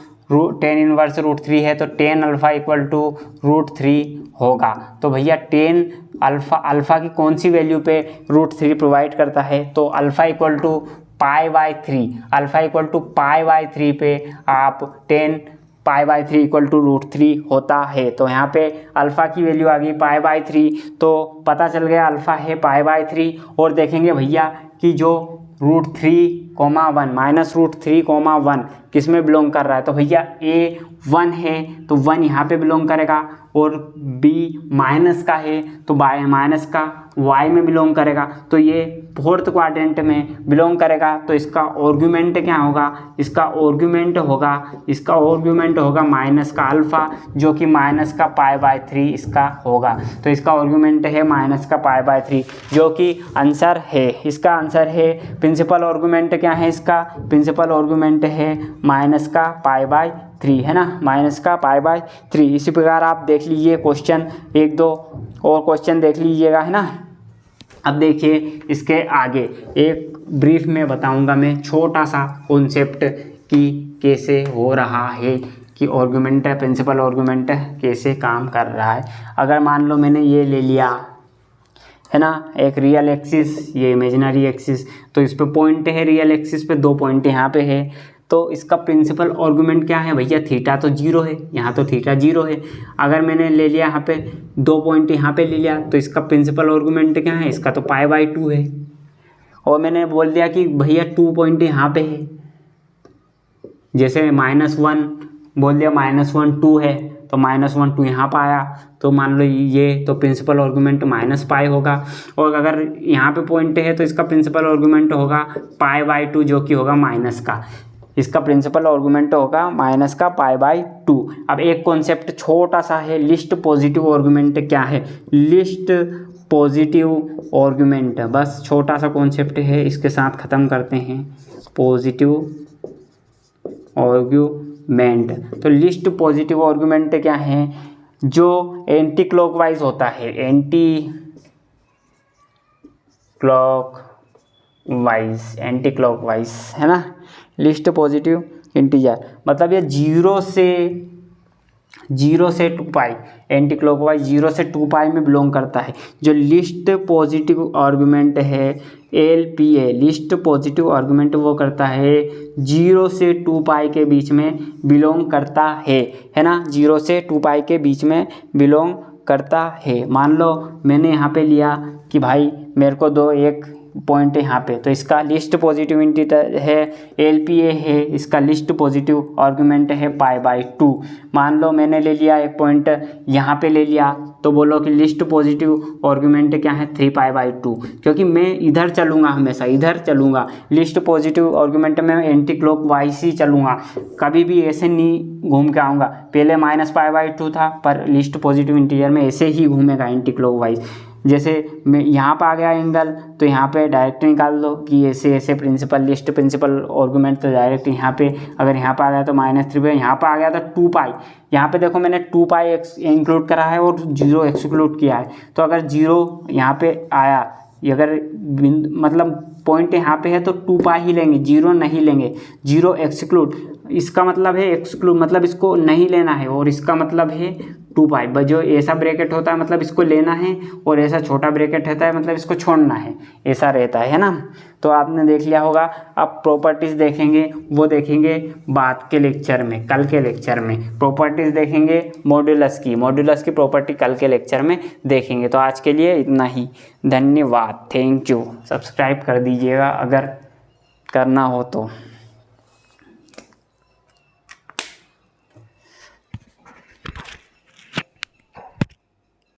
tan inverse √3 है तो टेन अल्फ़ा इक्वल टू √3 होगा। तो भैया टेन अल्फ़ा की कौन सी वैल्यू पे √3 प्रोवाइड करता है, तो alpha equal to π/3, alpha equal to π/3 पे आप टेन π/3 इक्वल टू √3 होता है। तो यहाँ पे अल्फ़ा की वैल्यू आ गई π/3, तो पता चल गया अल्फ़ा है π/3। और देखेंगे भैया कि जो √3,1 माइनस √3,1 किस में बिलोंग कर रहा है, तो भैया ए 1 है तो 1 यहाँ पे बिलोंग करेगा, और बी माइनस का है तो माइनस का वाई में बिलोंग करेगा, तो ये फोर्थ क्वाड्रेंट में बिलोंग करेगा। तो इसका आर्गुमेंट क्या होगा, इसका आर्गुमेंट होगा माइनस का अल्फ़ा, जो कि माइनस का π/3 इसका होगा। तो इसका आर्गुमेंट है माइनस का π/3, जो कि आंसर है, इसका आंसर है। प्रिंसिपल आर्गुमेंट क्या है, इसका प्रिंसिपल आर्गुमेंट है माइनस का π/3, है ना, माइनस का π/3। इसी प्रकार आप देख लीजिए क्वेश्चन, एक दो और क्वेश्चन देख लीजिएगा, है ना। अब देखिए इसके आगे एक ब्रीफ में बताऊंगा मैं छोटा सा कॉन्सेप्ट कि कैसे हो रहा है, कि आर्गुमेंट है, प्रिंसिपल आर्गुमेंट कैसे काम कर रहा है। अगर मान लो मैंने ये ले लिया, है ना, एक रियल एक्सिस, ये इमेजिनरी एक्सिस, तो इस पे पॉइंट है, रियल एक्सिस पे 2 पॉइंट यहाँ पे है, तो इसका प्रिंसिपल आर्गुमेंट क्या है भैया, थीटा तो 0 है, यहाँ तो थीटा 0 है। अगर मैंने ले लिया यहाँ पे 2 पॉइंट यहाँ पे ले लिया, तो इसका प्रिंसिपल आर्गुमेंट क्या है, इसका तो π/2 है। और मैंने बोल दिया कि भैया 2 पॉइंट यहाँ पे है, जैसे -1 बोल दिया, -1 2 है, तो -1 2 यहाँ पर आया, तो मान लो ये, तो प्रिंसिपल आर्गुमेंट -π होगा। और अगर यहाँ पे पॉइंट है तो इसका प्रिंसिपल आर्गुमेंट होगा π/2, जो कि होगा माइनस का, इसका प्रिंसिपल आर्गुमेंट होगा माइनस का π/2। अब एक कॉन्सेप्ट छोटा सा है, लिस्ट पॉजिटिव आर्गुमेंट क्या है, लिस्ट पॉजिटिव आर्गुमेंट, बस छोटा सा कॉन्सेप्ट है, इसके साथ ख़त्म करते हैं। पॉजिटिव आर्गुमेंट, तो लिस्ट पॉजिटिव आर्गुमेंट क्या है, जो एंटी क्लॉकवाइज होता है, एंटी क्लॉकवाइज, है ना। लिस्ट पॉजिटिव इंटीजर मतलब ये 0 से 2π, एंटी क्लॉकवाइज 0 से 2π में बिलोंग करता है। जो लिस्ट पॉजिटिव आर्गुमेंट है LPA, लिस्ट पॉजिटिव आर्गुमेंट वो करता है 0 से 2π के बीच में बिलोंग करता है ना, 0 से 2π के बीच में बिलोंग करता है। मान लो मैंने यहाँ पे लिया कि भाई मेरे को एक पॉइंट यहाँ पे, तो इसका लिस्ट पॉजिटिव इंटीजर है LPA है, इसका लिस्ट पॉजिटिव आर्गुमेंट है π/2। मान लो मैंने ले लिया एक पॉइंट यहाँ पे ले लिया, तो बोलो कि लिस्ट पॉजिटिव आर्गुमेंट क्या है 3π/2, क्योंकि मैं इधर चलूँगा, हमेशा इधर चलूँगा, लिस्ट पॉजिटिव आर्गुमेंट में एंटी क्लॉकवाइज ही चलूँगा, कभी भी ऐसे नहीं घूम के आऊँगा। पहले -π/2 था, पर लिस्ट पॉजिटिव इंटीजर में ऐसे ही घूमेगा एंटी क्लॉकवाइज। जैसे मैं यहाँ पर आ गया एंगल, तो यहाँ पे डायरेक्ट निकाल दो कि ऐसे प्रिंसिपल आर्गुमेंट, तो डायरेक्ट यहाँ पे, अगर यहाँ पे आ गया तो -3 पे, यहाँ पे आ गया तो 2π, यहाँ पे देखो मैंने 2π इंक्लूड करा है और 0 एक्सक्लूड किया है। तो अगर 0 यहाँ पे आया, अगर मतलब पॉइंट यहाँ पे है तो 2π ही लेंगे, 0 नहीं लेंगे, 0 एक्सक्लूड, इसका मतलब है एक्सक्लूड मतलब इसको नहीं लेना है, और इसका मतलब है 2 पाई। जो ऐसा ब्रैकेट होता है मतलब इसको लेना है, और ऐसा छोटा ब्रैकेट रहता है मतलब इसको छोड़ना है, ऐसा रहता है ना। तो आपने देख लिया होगा। अब प्रॉपर्टीज़ देखेंगे, वो देखेंगे बाद के लेक्चर में, कल के लेक्चर में प्रॉपर्टीज़ देखेंगे मॉड्यूलस की प्रॉपर्टी कल के लेक्चर में देखेंगे। तो आज के लिए इतना ही, धन्यवाद, थैंक यू। सब्सक्राइब कर दीजिएगा अगर करना हो तो।